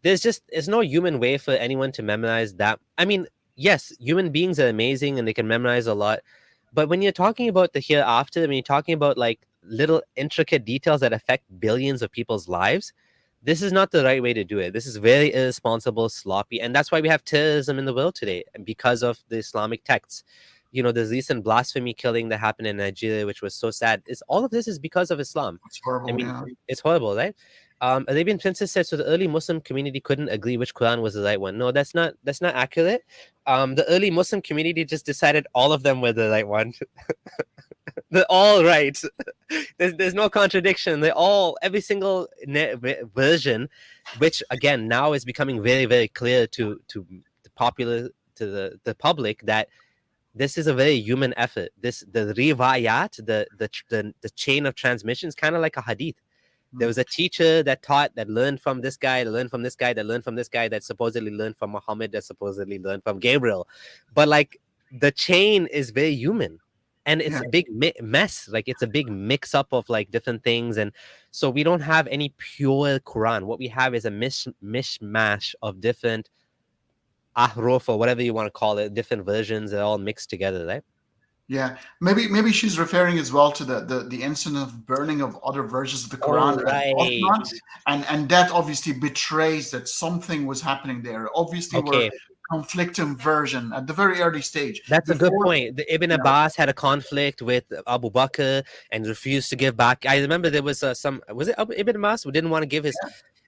S1: there's no human way for anyone to memorize that. I mean, yes, human beings are amazing and they can memorize a lot, but when you're talking about the hereafter, when you're talking about like little intricate details that affect billions of people's lives, this is not the right way to do it. This is very irresponsible, sloppy, and that's why we have terrorism in the world today, and because of the Islamic texts. There's recent blasphemy killing that happened in Nigeria, which was so sad. It's all of this is because of Islam.
S2: It's
S1: I
S2: horrible,
S1: mean,
S2: yeah.
S1: it's horrible, right? Arabian Princess said so. The early Muslim community couldn't agree which Quran was the right one. No, that's not accurate. The early Muslim community just decided all of them were the right one. They're all right. There's no contradiction. They're all every single version, which again now is becoming very very clear to the popular to the public that this is a very human effort. The riwayat, the chain of transmission is kind of like a hadith. There was a teacher that taught, that learned from this guy, that learned from this guy, that learned from this guy, that supposedly learned from Muhammad, that supposedly learned from Gabriel. But like the chain is very human. And it's
S2: Yeah,
S1: a big mess. Like it's a big mix up of like different things. And so we don't have any pure Quran. What we have is a mishmash of different ahruf, or whatever you want to call it, different versions. They're all mixed together, right?
S2: yeah. Maybe she's referring as well to the incident of burning of other versions of the Quran
S1: Oh,
S2: at
S1: right.
S2: Ottoman, and that obviously betrays that something was happening there. Obviously, were
S1: Okay.
S2: conflicting version at the very early stage
S1: That's a good
S2: before.
S1: point. The Ibn
S2: Yeah,
S1: Abbas had a conflict with Abu Bakr and refused to give back. I remember there was some. Was it Ibn Abbas who didn't want to give his?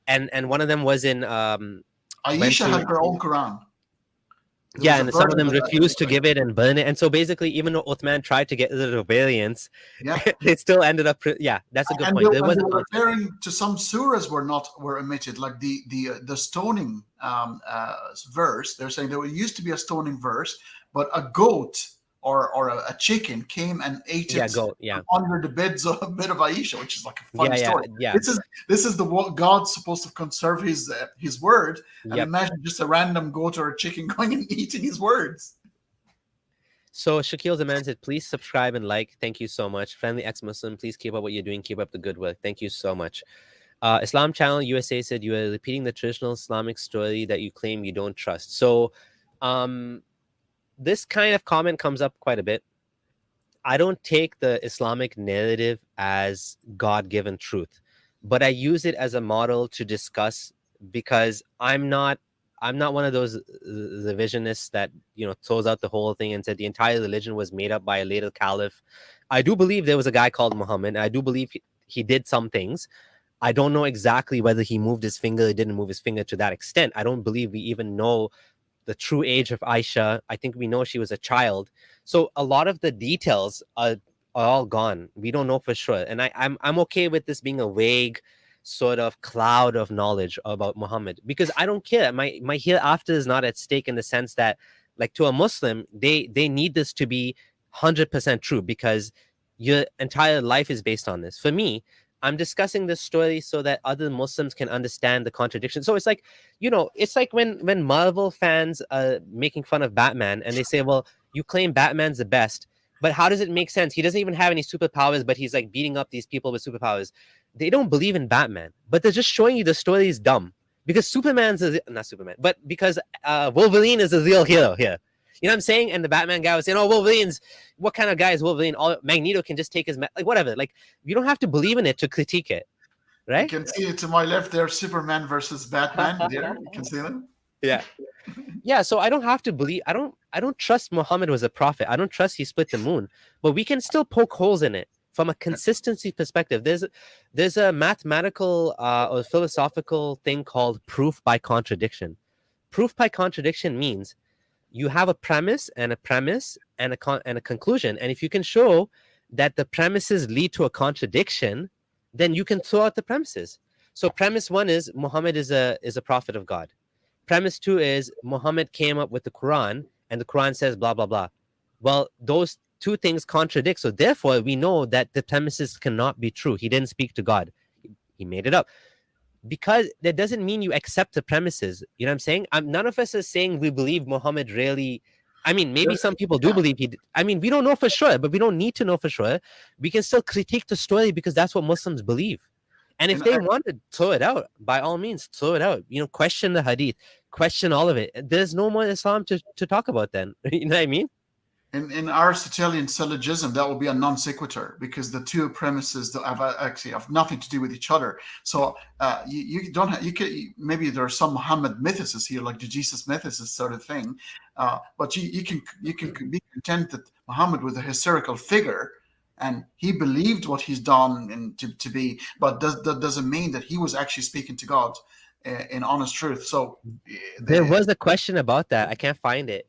S1: And one of them was in went
S2: Aisha had
S1: to,
S2: her own Quran. There
S1: yeah,
S2: was a
S1: and some of
S2: version
S1: them
S2: of that.
S1: refused to give it and burn it. And so basically, even though Uthman tried to get rid of variants,
S2: Yeah,
S1: they still ended up. Yeah, that's a good point. There
S2: and
S1: was
S2: they
S1: a
S2: were
S1: conflict.
S2: referring to some surahs were omitted, like the stoning verse. They're saying there used to be a stoning verse, but a goat or a chicken came and ate
S1: Yeah,
S2: it
S1: go. Yeah,
S2: under the bed of Aisha, which is like a funny
S1: yeah, yeah,
S2: story.
S1: yeah,
S2: This is the what God's supposed to conserve his word, and
S1: yep.
S2: imagine just a random goat or a chicken going and eating his words.
S1: So Shakil Zaman said, please subscribe and like. Thank you so much. Friendly ex-Muslim, please keep up what you're doing. Keep up the good work. Thank you so much. Islam Channel USA said you are repeating the traditional Islamic story that you claim you don't trust. So this kind of comment comes up quite a bit. I don't take the Islamic narrative as God-given truth, but I use it as a model to discuss because I'm not one of those revisionists that throws out the whole thing and said the entire religion was made up by a later caliph. I do believe there was a guy called Muhammad. I do believe he did some things. I don't know exactly whether he moved his finger or didn't move his finger to that extent. I don't believe we even know the true age of Aisha. I think we know she was a child. So a lot of the details are all gone. We don't know for sure. And I'm okay with this being a vague sort of cloud of knowledge about Muhammad because I don't care. My hereafter is not at stake in the sense that, like, to a Muslim, they need this to be 100% true because your entire life is based on this. For me, I'm discussing this story so that other Muslims can understand the contradiction. So it's like when Marvel fans are making fun of Batman and they say, well, you claim Batman's the best, but how does it make sense? He doesn't even have any superpowers, but he's like beating up these people with superpowers. They don't believe in Batman, but they're just showing you the story is dumb. because not Superman, but because Wolverine is a real hero here. You know what I'm saying? And the Batman guy was saying, "Oh, Wolverine's what kind of guy is Wolverine? All Magneto can just take his like whatever. Like you don't have to believe in it to critique it,
S2: You
S1: right?"
S2: can see it to my left there, Superman versus Batman. There, you can see them.
S1: Yeah. So I don't have to believe. I don't trust Muhammad was a prophet. I don't trust he split the moon. But we can still poke holes in it from a consistency perspective. There's a mathematical or philosophical thing called proof by contradiction. Proof by contradiction means you have a premise and a conclusion, and if you can show that the premises lead to a contradiction, then you can throw out the premises. So premise 1 is Muhammad is a prophet of God. Premise 2 is Muhammad came up with the Quran, and the Quran says blah blah blah. Well, those two things contradict, so therefore we know that the premises cannot be true. He didn't speak to God, he made it up. Because that doesn't mean you accept the premises. You know what I'm saying? None of us is saying we believe Muhammad really. I mean, maybe some people do believe he did. I mean, we don't know for sure, but we don't need to know for sure. We can still critique the story because that's what Muslims believe. And if they want to throw it out, by all means, throw it out. You know, question the hadith, question all of it. There's no more Islam to talk about then. You know what I mean?
S2: In Aristotelian syllogism, that will be a non sequitur because the two premises that have nothing to do with each other. So you don't have, you can, maybe there are some Muhammad mythicists here, like the Jesus mythicist sort of thing, but you can be content that Muhammad was a historical figure and he believed what he's done and to be, but that doesn't mean that he was actually speaking to God in honest truth. So
S1: there was a question about that. I can't find it.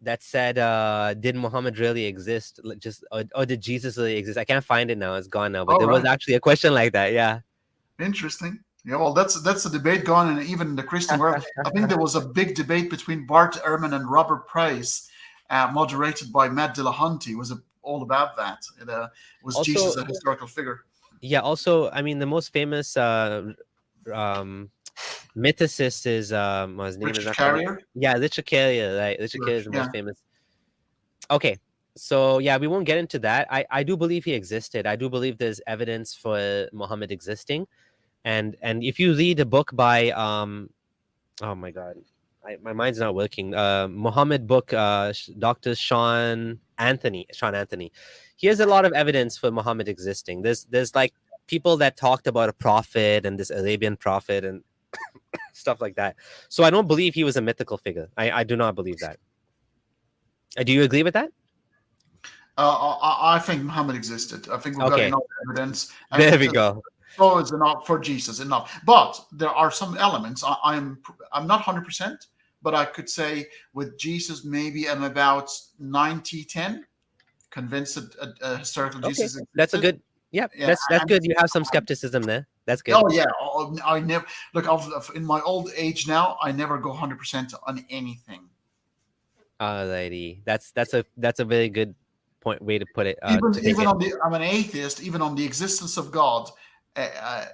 S1: That said, did Muhammad really exist? Or did Jesus really exist? I can't find it now. It's gone now. But there was actually a question like that. Yeah.
S2: Interesting. Yeah, well, that's a debate going on even in the Christian world. I think there was a big debate between Bart Ehrman and Robert Price, moderated by Matt Dillahunty. It was all about that. It was also, Jesus a historical figure?
S1: Yeah. Also, I mean, the most famous mythicist is his name
S2: Richard
S1: is
S2: Carrier.
S1: Yeah, Richard Carrier. Right, Richard Carrier is the most famous. Okay, so yeah, we won't get into that. I do believe he existed. I do believe there's evidence for Muhammad existing, and if you read a book by oh my god, my mind's not working. Muhammad book, Dr. Sean Anthony. He has a lot of evidence for Muhammad existing. There's like people that talked about a prophet and this Arabian prophet and stuff like that. So I don't believe he was a mythical figure. I do not believe that. Do you agree with that?
S2: I think Muhammad existed. I think we've got enough evidence.
S1: There we go.
S2: So it's enough for Jesus, enough. But there are some elements. I'm not 100%, but I could say with Jesus, maybe I'm about 90-10, convinced that a historical Jesus existed.
S1: That's a good. Yeah, that's good. You have some skepticism there. That's good.
S2: Oh yeah, I never look. In my old age now, I never go 100% on anything.
S1: Alrighty, that's a very good way to put it.
S2: Even on the, I'm an atheist. Even on the existence of God,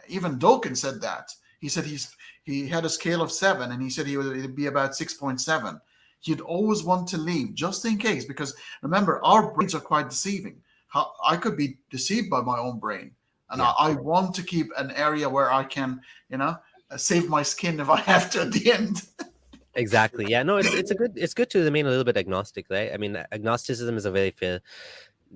S2: even Dawkins said that. He said he had a scale of 7, and he said it'd be about 6.7. He'd always want to leave just in case, because remember, our brains are quite deceiving. I could be deceived by my own brain. And I want to keep an area where I can, save my skin if I have to at the end.
S1: Exactly. Yeah. No, it's good to remain a little bit agnostic, right? I mean, agnosticism is a very fair.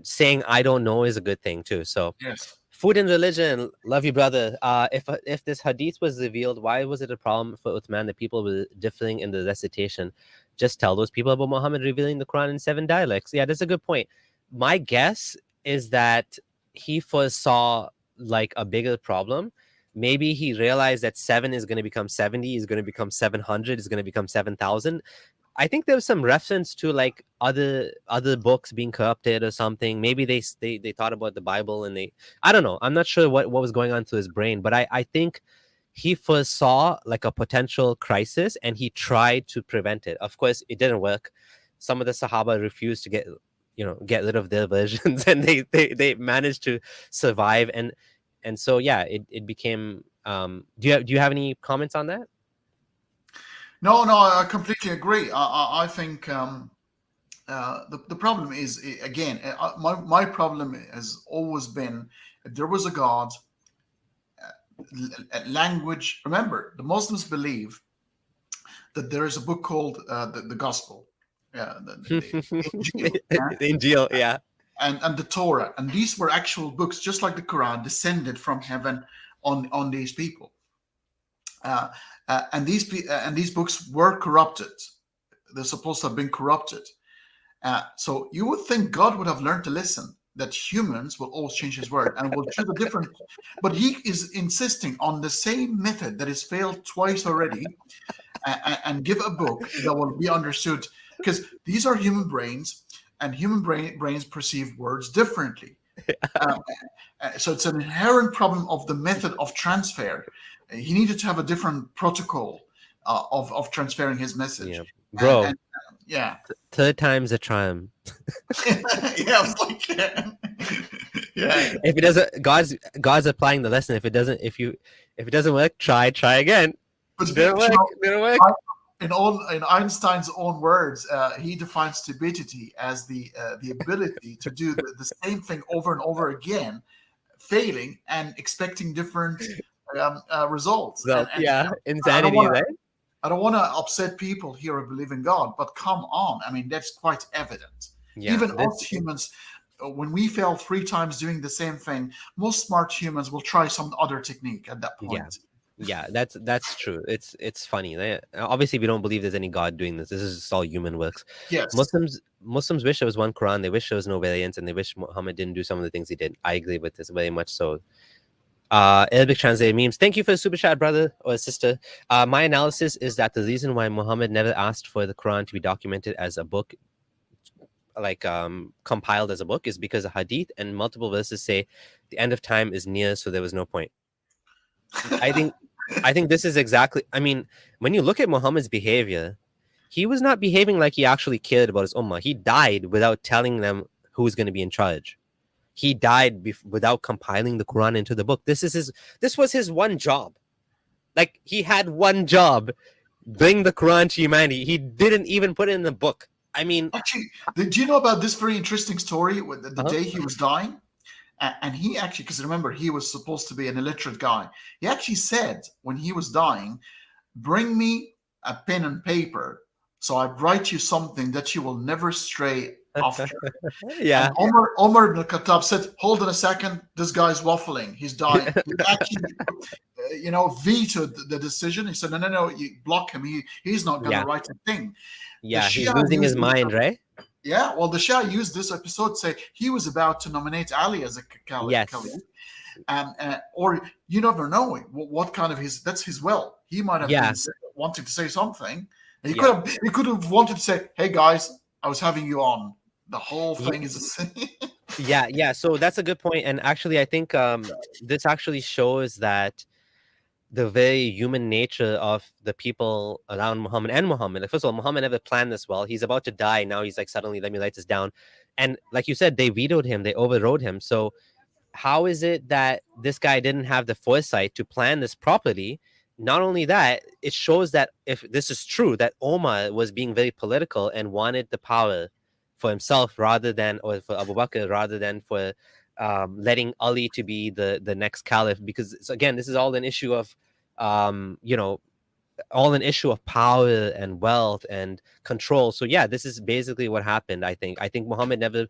S1: Saying I don't know is a good thing too. So
S2: yes.
S1: Food and religion, love you, brother. If this hadith was revealed, why was it a problem for Uthman that people were differing in the recitation? Just tell those people about Muhammad revealing the Quran in 7 dialects. Yeah, that's a good point. My guess is that he foresaw like a bigger problem. Maybe he realized that 7 is going to become 70, is going to become 700, is going to become 7,000. I think there was some reference to like other books being corrupted or something. Maybe they thought about the Bible and I don't know. I'm not sure what was going on to his brain, but I think he foresaw like a potential crisis and he tried to prevent it. Of course, it didn't work. Some of the Sahaba refused to get rid of their versions, and they managed to survive. And so yeah, it became. Do you have any comments on that?
S2: No, I completely agree. I think the problem is, again, my problem has always been, if there was a God, language. Remember, the Muslims believe that there is a book called the Gospel, the Injil, yeah?
S1: The Injil, yeah.
S2: And the Torah, and these were actual books, just like the Quran, descended from heaven on these people. And these books were corrupted. They're supposed to have been corrupted. So you would think God would have learned to listen, that humans will always change his word and will choose a different. But he is insisting on the same method that has failed twice already, and give a book that will be understood, because these are human brains, and human brains perceive words differently. So it's an inherent problem of the method of transfer. He needed to have a different protocol of transferring his message.
S1: Yeah. Bro,
S2: yeah.
S1: Third time's a charm.
S2: Yeah, I was like, yeah.
S1: If it doesn't, God's applying the lesson. If it doesn't work, try again.
S2: But
S1: Didn't work.
S2: In Einstein's own words, he defines stupidity as the ability to do the same thing over and over again, failing and expecting different results.
S1: Well,
S2: and
S1: insanity, right?
S2: I don't want to upset people here who believe in God, but come on. I mean, that's quite evident.
S1: Yeah,
S2: even us humans, when we fail 3 times doing the same thing, most smart humans will try some other technique at that point.
S1: Yeah, that's true. It's funny. Obviously, we don't believe there's any God doing this. This is just all human works.
S2: Yes.
S1: Muslims wish there was one Quran. They wish there was no variants, and they wish Muhammad didn't do some of the things he did. I agree with this very much so. Arabic translated memes. Thank you for the super chat, brother or sister. My analysis is that the reason why Muhammad never asked for the Quran to be documented as a book, like compiled as a book, is because a hadith and multiple verses say the end of time is near, so there was no point. I think this is exactly. I mean, when you look at Muhammad's behavior, he was not behaving like he actually cared about his ummah. He died without telling them who's going to be in charge. He died without compiling the Quran into the book. This was his one job. Like, he had one job: bring the Quran to humanity. He didn't even put it in the book. I mean,
S2: actually, did you know about this very interesting story with the day he was dying? And he actually, because remember, he was supposed to be an illiterate guy. He actually said when he was dying, bring me a pen and paper so I write you something that you will never stray after.
S1: Yeah.
S2: And Omar ibn Khattab said, hold on a second, this guy's waffling. He's dying. He actually, vetoed the decision. He said, no, you block him. He's not going to write a thing.
S1: Yeah, he's losing his mind, right?
S2: Yeah, well, the Shah used this episode to say he was about to nominate Ali as a caliph. Yes. Or you never know what kind of that's his will. He might have been wanting to say something. He could have wanted to say, hey, guys, I was having you on. The whole thing is
S1: yeah. So that's a good point. And actually, I think this actually shows that the very human nature of the people around Muhammad and Muhammad. Like, first of all, Muhammad never planned this well. He's about to die. Now he's like, suddenly, let me write this down. And like you said, they vetoed him. They overrode him. So how is it that this guy didn't have the foresight to plan this properly? Not only that, it shows that if this is true, that Omar was being very political and wanted the power for himself or for Abu Bakr, rather than for letting Ali to be the next caliph. Because again, this is all an issue of all an issue of power and wealth and control. So yeah, this is basically what happened. I think Muhammad never,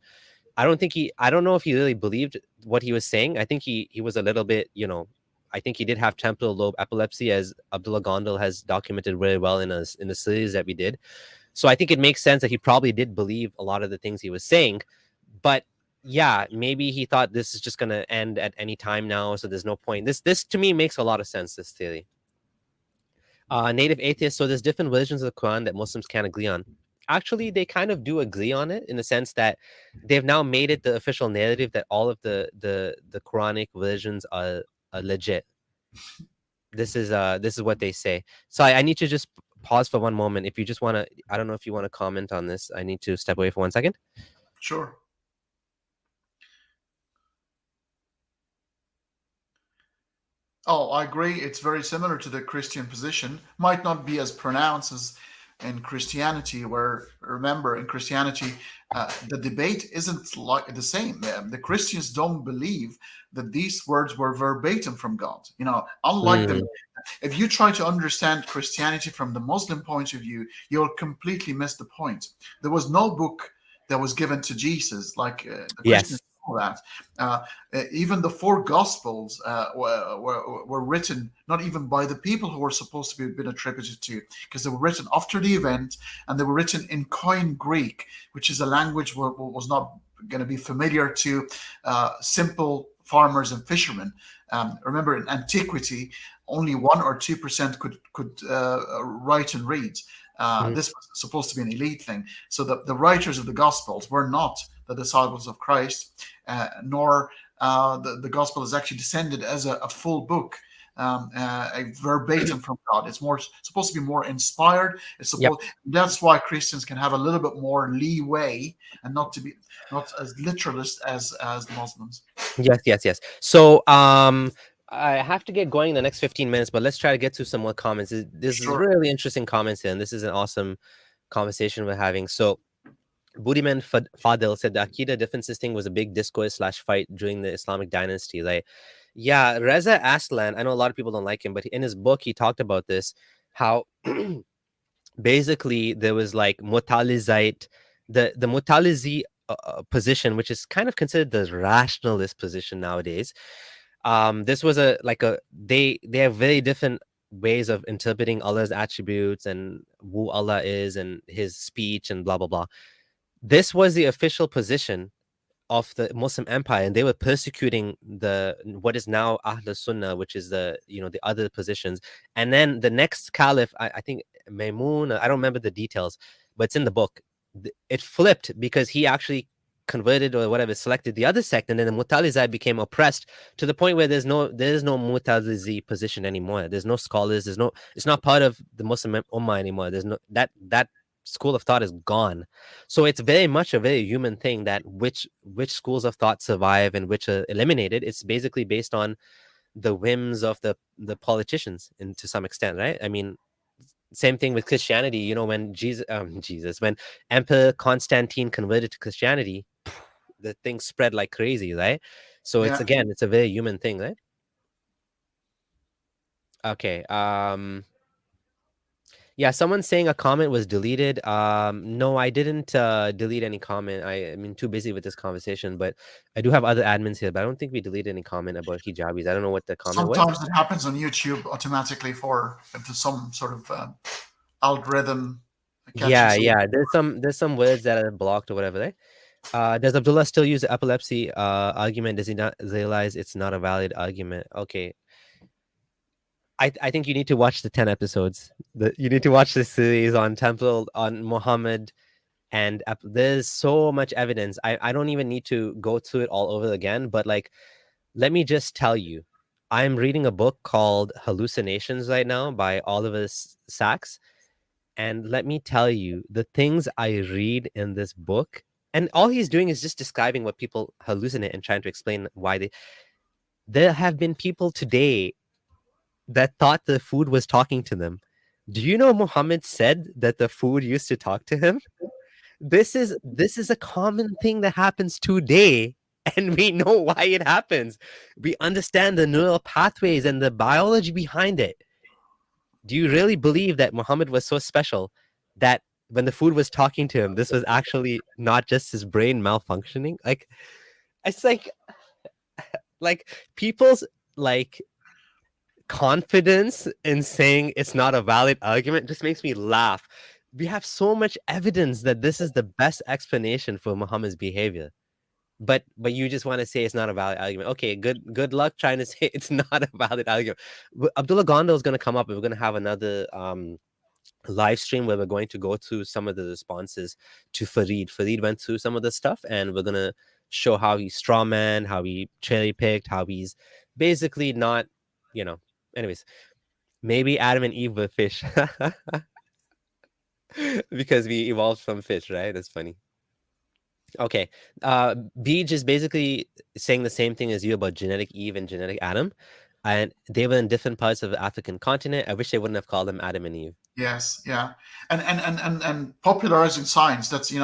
S1: I don't know if he really believed what he was saying. I think he was a little bit, I think he did have temporal lobe epilepsy, as Abdullah Gondal has documented very well in the series that we did. So I think it makes sense that he probably did believe a lot of the things he was saying. But yeah, maybe he thought this is just going to end at any time now, so there's no point. This to me makes a lot of sense, this theory. Native atheists, so there's different versions of the Quran that Muslims can't agree on. Actually, they kind of do agree on it, in the sense that they've now made it the official narrative that all of the Quranic versions are legit. This is what they say. So I need to just pause for one moment. If you just want to, I don't know if you want to comment on this. I need to step away for 1 second.
S2: Sure. Oh, I agree. It's very similar to the Christian position. Might not be as pronounced in Christianity, where, remember, in Christianity, the debate isn't like the same. The Christians don't believe that these words were verbatim from God. Unlike them,
S1: Mm,
S2: if you try to understand Christianity from the Muslim point of view, you'll completely miss the point. There was no book that was given to Jesus like the Christians
S1: yes.
S2: know that. Uh, Even the four Gospels were written not even by the people who were supposed to be been attributed to, because they were written after the event, and they were written in Koine Greek, which is a language was not going to be familiar to simple farmers and fishermen. Remember, in antiquity, only 1 or 2% could write and read.
S1: Mhm.
S2: This was supposed to be an elite thing. So the writers of the Gospels were not the disciples of Christ, nor the Gospel is actually descended as a full book, a verbatim from God. It's more supposed to be more inspired.
S1: Yep.
S2: That's why Christians can have a little bit more leeway and not as literalist as the Muslims.
S1: Yes, yes, yes. So, I have to get going in the next 15 minutes, but let's try to get to some more comments. This is
S2: Sure.
S1: really interesting comments here, and this is an awesome conversation we're having. So, Bootyman Fadil said the Akida differences thing was a big discourse slash fight during the Islamic dynasty. Like, yeah, Reza Aslan, I know a lot of people don't like him, but in his book, he talked about this, how basically there was like Mutalizite, the Mutalizi position, which is kind of considered the rationalist position nowadays. This was a like a they have very different ways of interpreting Allah's attributes and who Allah is and his speech and blah blah blah. This was the official position of the Muslim Empire, and they were persecuting the what is now Ahl Sunnah, which is the other positions. And then the next caliph, I think Maimun, I don't remember the details, but it's in the book. It flipped because he actually converted or whatever, selected the other sect, and then the Mutalizai became oppressed to the point where there is no Mutalizi position anymore. There's no scholars. It's not part of the Muslim Ummah anymore. There's no that school of thought is gone. So it's very much a very human thing that which schools of thought survive and which are eliminated. It's basically based on the whims of the politicians, and to some extent, right? I mean, same thing with Christianity. When when Emperor Constantine converted to Christianity, the thing spread like crazy, right? So
S2: Yeah.
S1: it's a very human thing, right? Okay. Yeah, someone's saying a comment was deleted. No, I didn't delete any comment. I mean, too busy with this conversation, but I do have other admins here, but I don't think we deleted any comment about hijabis. I don't know what the comment was.
S2: Sometimes it happens on YouTube automatically for if there's some sort of algorithm
S1: Yeah,
S2: catches it.
S1: yeah. There's some words that are blocked or whatever, right? Does Abdullah still use the epilepsy argument? Does he not realize it's not a valid argument? Okay. I think you need to watch the 10 episodes. You need to watch the series on Temple, on Muhammad, and there's so much evidence. I don't even need to go through it all over again, but like, let me just tell you, I'm reading a book called Hallucinations right now by Oliver Sacks. And let me tell you, the things I read in this book, and all he's doing is just describing what people hallucinate and trying to explain why there have been people today that thought the food was talking to them. Do you know Muhammad said that the food used to talk to him? This is a common thing that happens today, and we know why it happens. We understand the neural pathways and the biology behind it. Do you really believe that Muhammad was so special that when the food was talking to him, this was actually not just his brain malfunctioning? Like, it's like people's like confidence in saying it's not a valid argument just makes me laugh. We have so much evidence that this is the best explanation for Muhammad's behavior. But you just want to say it's not a valid argument. Okay, good luck trying to say it's not a valid argument. Abdullah Gondo is going to come up and we're going to have another live stream where we're going to go through some of the responses to Farid. Farid went through some of the stuff and we're going to show how he's strawman, how he cherry picked, how he's basically not, you know. Anyways, maybe Adam and Eve were fish because we evolved from fish, right? That's funny. Okay. Beej is basically saying the same thing as you about genetic Eve and genetic Adam. and they were in different parts of the African continent. I wish they wouldn't have called them Adam and Eve.
S2: Yes, yeah, and popularizing science. That's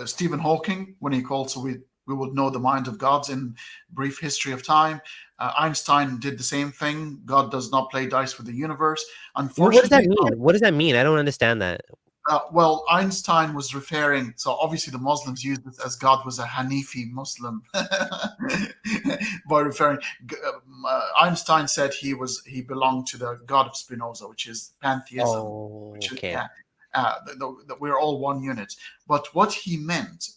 S2: Stephen Hawking when he called, so we would know the mind of gods in brief history of time. Einstein did the same thing. God does not play dice with the universe.
S1: What does that
S2: Unfortunately,
S1: mean? What does that mean? I don't understand that.
S2: well, Einstein was referring. So obviously, the Muslims used it as God was a Hanifi Muslim by referring. Einstein said he belonged to the God of Spinoza, which is pantheism,
S1: Oh,
S2: which is
S1: okay.
S2: yeah. We're all one unit. But what he meant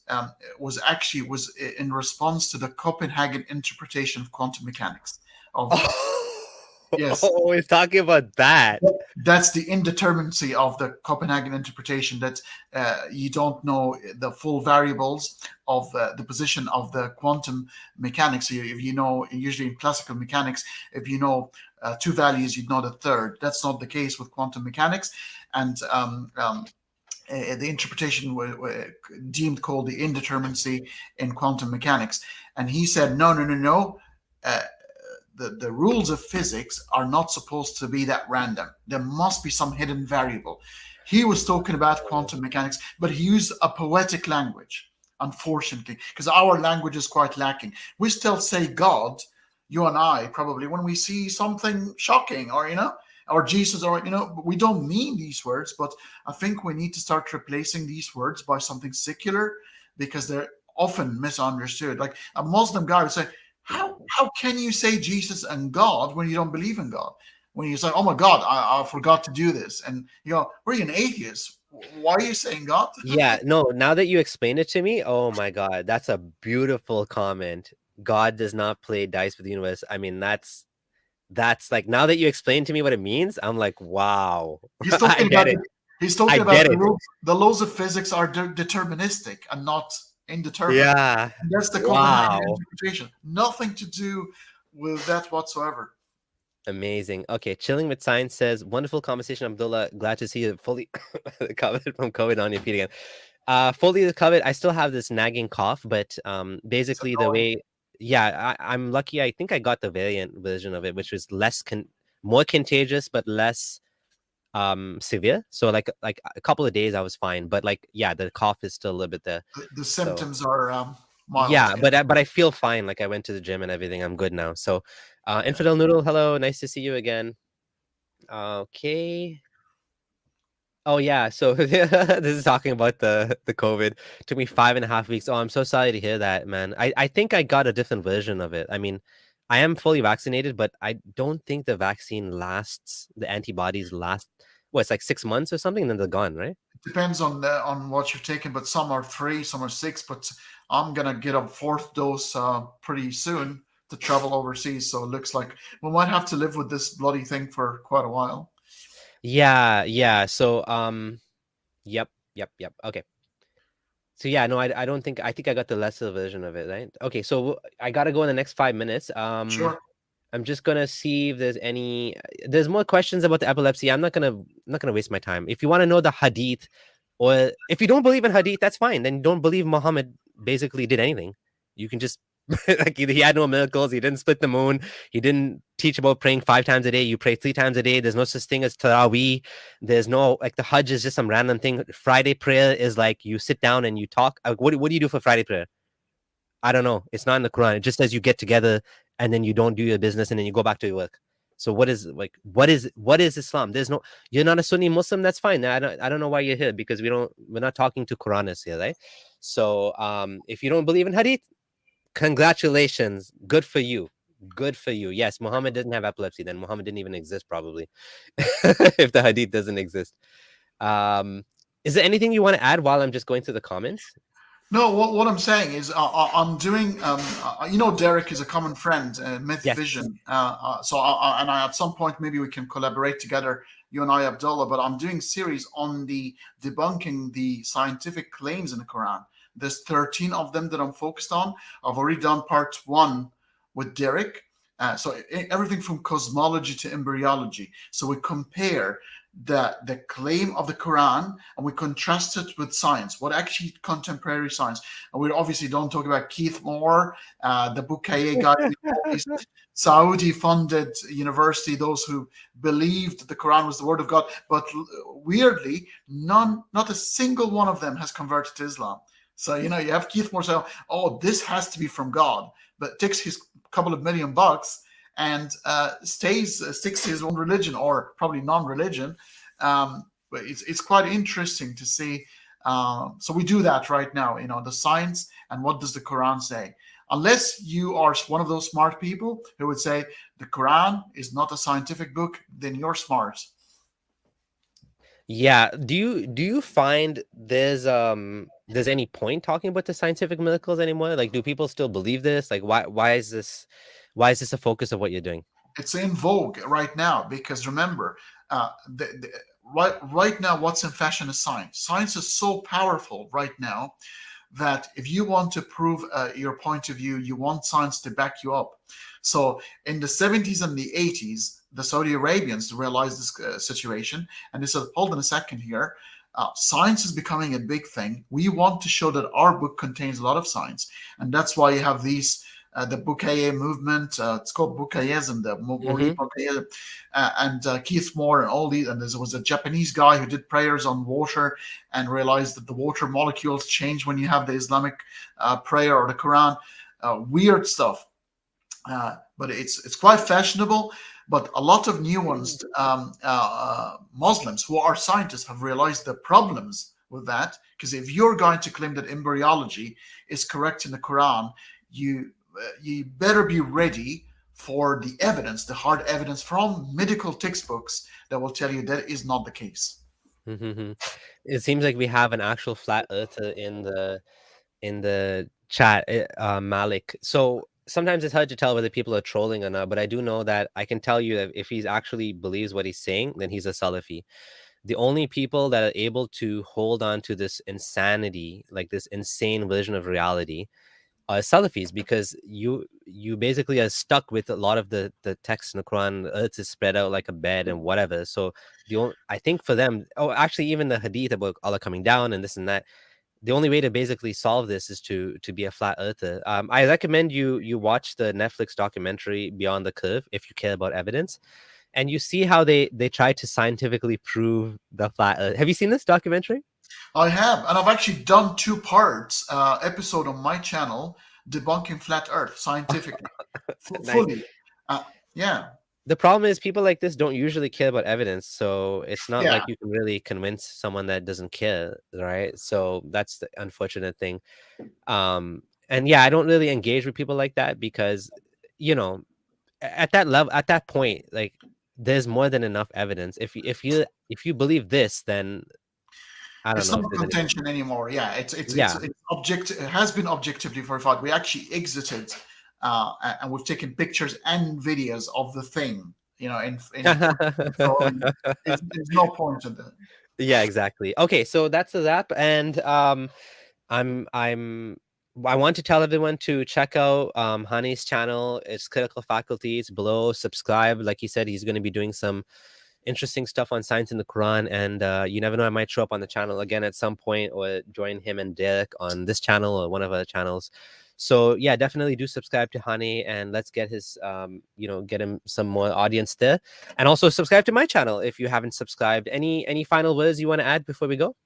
S2: was in response to the Copenhagen interpretation of quantum mechanics. Of Yes,
S1: Oh, he's talking about that.
S2: that's the indeterminacy of the Copenhagen interpretation, that you don't know the full variables of the position of the quantum mechanics. So if you know, usually in classical mechanics, if you know two values, you'd know the third. That's not the case with quantum mechanics. And the interpretation deemed called the indeterminacy in quantum mechanics. And he said, no. The rules of physics are not supposed to be that random. There must be some hidden variable. He was talking about quantum mechanics, but he used a poetic language, unfortunately, because our language is quite lacking. We still say God, you and I, probably, when we see something shocking, or Jesus, or we don't mean these words, but I think we need to start replacing these words by something secular, because they're often misunderstood. Like a Muslim guy would say, how can you say Jesus and God when you don't believe in God? When you say, oh my God, I forgot to do this. And were you an atheist? Why are you saying God?
S1: Yeah, no, now that you explained it to me, oh my God, that's a beautiful comment. God does not play dice with the universe. I mean, that's like, now that you explained to me what it means, I'm like, wow,
S2: He's
S1: I
S2: talking
S1: get
S2: about
S1: it.
S2: he's
S1: I
S2: talking about
S1: get it.
S2: the laws of physics are deterministic and not indeterminate.
S1: Yeah.
S2: And that's the Copenhagen
S1: Wow.
S2: interpretation. Nothing to do with that whatsoever.
S1: Amazing. Okay, Chilling with Science says, wonderful conversation, Abdullah. Glad to see you fully recovered from COVID on your feet again. Fully recovered. I still have this nagging cough, but
S2: It's
S1: basically the
S2: annoying.
S1: way, yeah, I'm lucky. I think I got the variant version of it, which was more contagious, but less severe. So like a couple of days I was fine, but like yeah, the cough is still a little bit there.
S2: The
S1: So
S2: symptoms are mild.
S1: yeah, but I feel fine. Like I went to the gym and everything. I'm good now. So, Infidel Noodle, hello, nice to see you again. Okay. Oh yeah, so this is talking about the COVID. Took me 5.5 weeks. Oh, I'm so sorry to hear that, man. I think I got a different version of it. I mean, I am fully vaccinated, but I don't think the vaccine lasts. The antibodies last. What, it's like 6 months or something, and then they're gone, right?
S2: Depends on what you've taken, but some are 3, some are 6. But I'm gonna get a 4th dose pretty soon to travel overseas. So it looks like we might have to live with this bloody thing for quite a while.
S1: Yeah, yeah. So yep, yep. Okay. So yeah, no, I don't think I think I got the lesser version of it, right? Okay, so I gotta go in the next 5 minutes.
S2: Sure.
S1: I'm just gonna see if there's more questions about the epilepsy. I'm not gonna waste my time. If you want to know the hadith, or if you don't believe in hadith, that's fine. Then you don't believe Muhammad basically did anything. You can just like he had no miracles. He didn't split the moon. He didn't teach about praying 5 times a day. You pray 3 times a day. There's no such thing as Taraweeh. There's no like the Hajj is just some random thing. Friday prayer is like you sit down and you talk. What do you do for Friday prayer? I don't know. It's not in the Quran. It just says you get together and then you don't do your business and then you go back to your work. So what is Islam? There's no, you're not a Sunni Muslim. That's fine. I don't know why you're here, because we're not talking to Quranists here, right? So if you don't believe in Hadith, congratulations. Good for you. Good for you. Yes, Muhammad didn't have epilepsy. Then Muhammad didn't even exist, probably, if the Hadith doesn't exist. Um, is there anything you want to add while I'm just going through the comments?
S2: No, what I'm saying is I'm doing. Derek is a common friend, Myth
S1: Yes.
S2: Vision. At some point maybe we can collaborate together, you and I, Abdullah. But I'm doing series on the debunking the scientific claims in the Quran. There's 13 of them that I'm focused on. I've already done part 1 with Derek. Everything from cosmology to embryology. So we compare the claim of the Quran and we contrast it with science, what actually contemporary science. And we obviously don't talk about Keith Moore, the Bukaye guy, this Saudi-funded university, those who believed the Quran was the word of God. But weirdly, not a single one of them has converted to Islam. So, you have Keith Moore saying, oh, this has to be from God, but takes his couple of $1 million and sticks to his own religion, or probably non-religion. But it's quite interesting to see. So we do that right now, the science and what does the Quran say. Unless you are one of those smart people who would say the Quran is not a scientific book, then you're smart.
S1: Yeah. Do you find there's any point talking about the scientific miracles anymore? Like, do people still believe this? Like, why is this a focus of what you're doing?
S2: It's in vogue right now because remember, right now, what's in fashion is science. Science is so powerful right now that if you want to prove your point of view, you want science to back you up. So in the 70s and the 80s, the Saudi Arabians realized this situation, and they said, hold on a second here. Science is becoming a big thing. We want to show that our book contains a lot of science. And that's why you have these the Bukaye movement. It's called Bukayism, the Mori Bukaye, and Keith Moore and all these. And there was a Japanese guy who did prayers on water and realized that the water molecules change when you have the Islamic prayer or the Quran. Weird stuff. But it's quite fashionable. But a lot of nuanced Muslims who are scientists have realized the problems with that. Because if you're going to claim that embryology is correct in the Quran, you better be ready for the evidence, the hard evidence from medical textbooks that will tell you that is not the case.
S1: Mm-hmm. It seems like we have an actual flat earther in the chat, Malik. So sometimes it's hard to tell whether people are trolling or not, but I do know that I can tell you that if he's actually believes what he's saying, then he's a Salafi. The only people that are able to hold on to this insanity, like this insane version of reality, Salafis, because you basically are stuck with a lot of the text in the Quran. The earth is spread out like a bed and whatever. So I think for them, actually even the hadith about Allah coming down and this and that, the only way to basically solve this is to be a flat earther. I recommend you watch the Netflix documentary Beyond the Curve if you care about evidence, and you see how they try to scientifically prove the flat earth. Have you seen this documentary?
S2: I have, and I've actually done 2 parts episode on my channel debunking flat Earth scientifically,
S1: Nice.
S2: fully. Yeah.
S1: The problem is people like this don't usually care about evidence, so it's not like you can really convince someone that doesn't care, right? So that's the unfortunate thing. And yeah, I don't really engage with people like that because, at that level, at that point, like there's more than enough evidence. If you believe this, then I don't
S2: It's
S1: know
S2: not
S1: if there's
S2: contention anymore. Yeah, it's objective. It has been objectively verified. We actually exited, and we've taken pictures and videos of the thing. So there's no point in that.
S1: Yeah, exactly. Okay, so that's a wrap, and I want to tell everyone to check out Hani's channel. It's Critical Faculty. It's below. Subscribe. Like he said, he's going to be doing some interesting stuff on science in the Quran, and you never know, I might show up on the channel again at some point or join him and Derek on this channel or one of our channels. So yeah, definitely do subscribe to Hani, and let's get his get him some more audience there. And also subscribe to my channel if you haven't subscribed. Any final words you want to add before we go?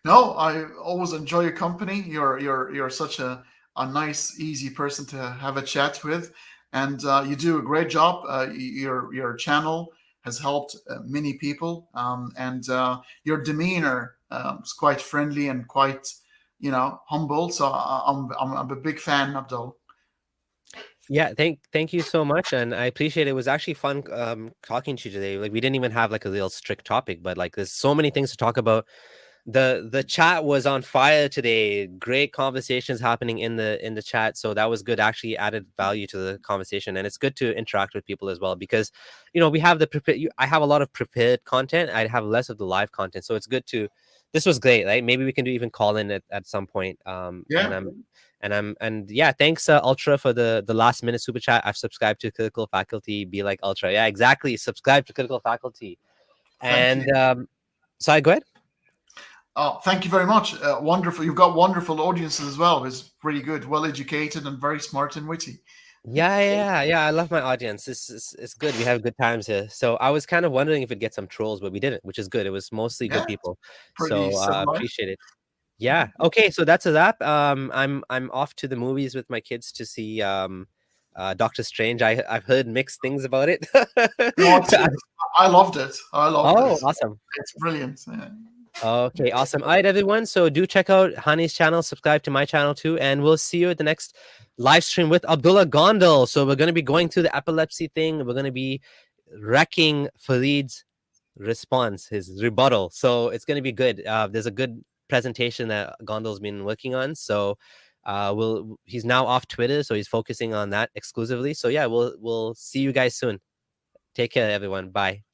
S2: No, I always enjoy your company. You're such a nice, easy person to have a chat with, and you do a great job. Your channel has helped many people, and your demeanor is quite friendly and quite, humble. So I'm a big fan, Abdul.
S1: Yeah, thank you so much, and I appreciate it. It was actually fun talking to you today. Like we didn't even have like a real strict topic, but like there's so many things to talk about. The chat was on fire today. Great conversations happening in the chat, so that was good. Actually added value to the conversation, and it's good to interact with people as well because we have I have a lot of prepared content. I have less of the live content, so it's good to. This was great, right? Maybe we can do even call in at some point.
S2: Yeah.
S1: And yeah, thanks Ultra for the last minute super chat. I've subscribed to Critical Faculty. Be like Ultra. Yeah, exactly. Subscribe to Critical Faculty.
S2: Thank you.
S1: And sorry, go ahead.
S2: Oh, thank you very much. Wonderful. You've got wonderful audiences as well. It's really good, well educated, and very smart and witty.
S1: Yeah. I love my audience. It's good. We have good times here. So I was kind of wondering if we'd get some trolls, but we didn't, which is good. It was mostly good
S2: Yeah,
S1: people.
S2: pretty
S1: So
S2: civilized.
S1: appreciate it. Yeah. Okay. So that's a wrap. I'm off to the movies with my kids to see Doctor Strange. I've heard mixed things about it.
S2: No, I loved it. I loved it.
S1: Oh, awesome.
S2: It's brilliant. Yeah.
S1: Okay, awesome. All right, everyone. So do check out Hani's channel, subscribe to my channel too, and we'll see you at the next live stream with Abdullah Gondal. So we're going to be going through the epilepsy thing. We're going to be wrecking Farid's response, his rebuttal. So it's going to be good. There's a good presentation that Gondal's been working on. So he's now off Twitter, so he's focusing on that exclusively. So yeah, we'll see you guys soon. Take care, everyone. Bye.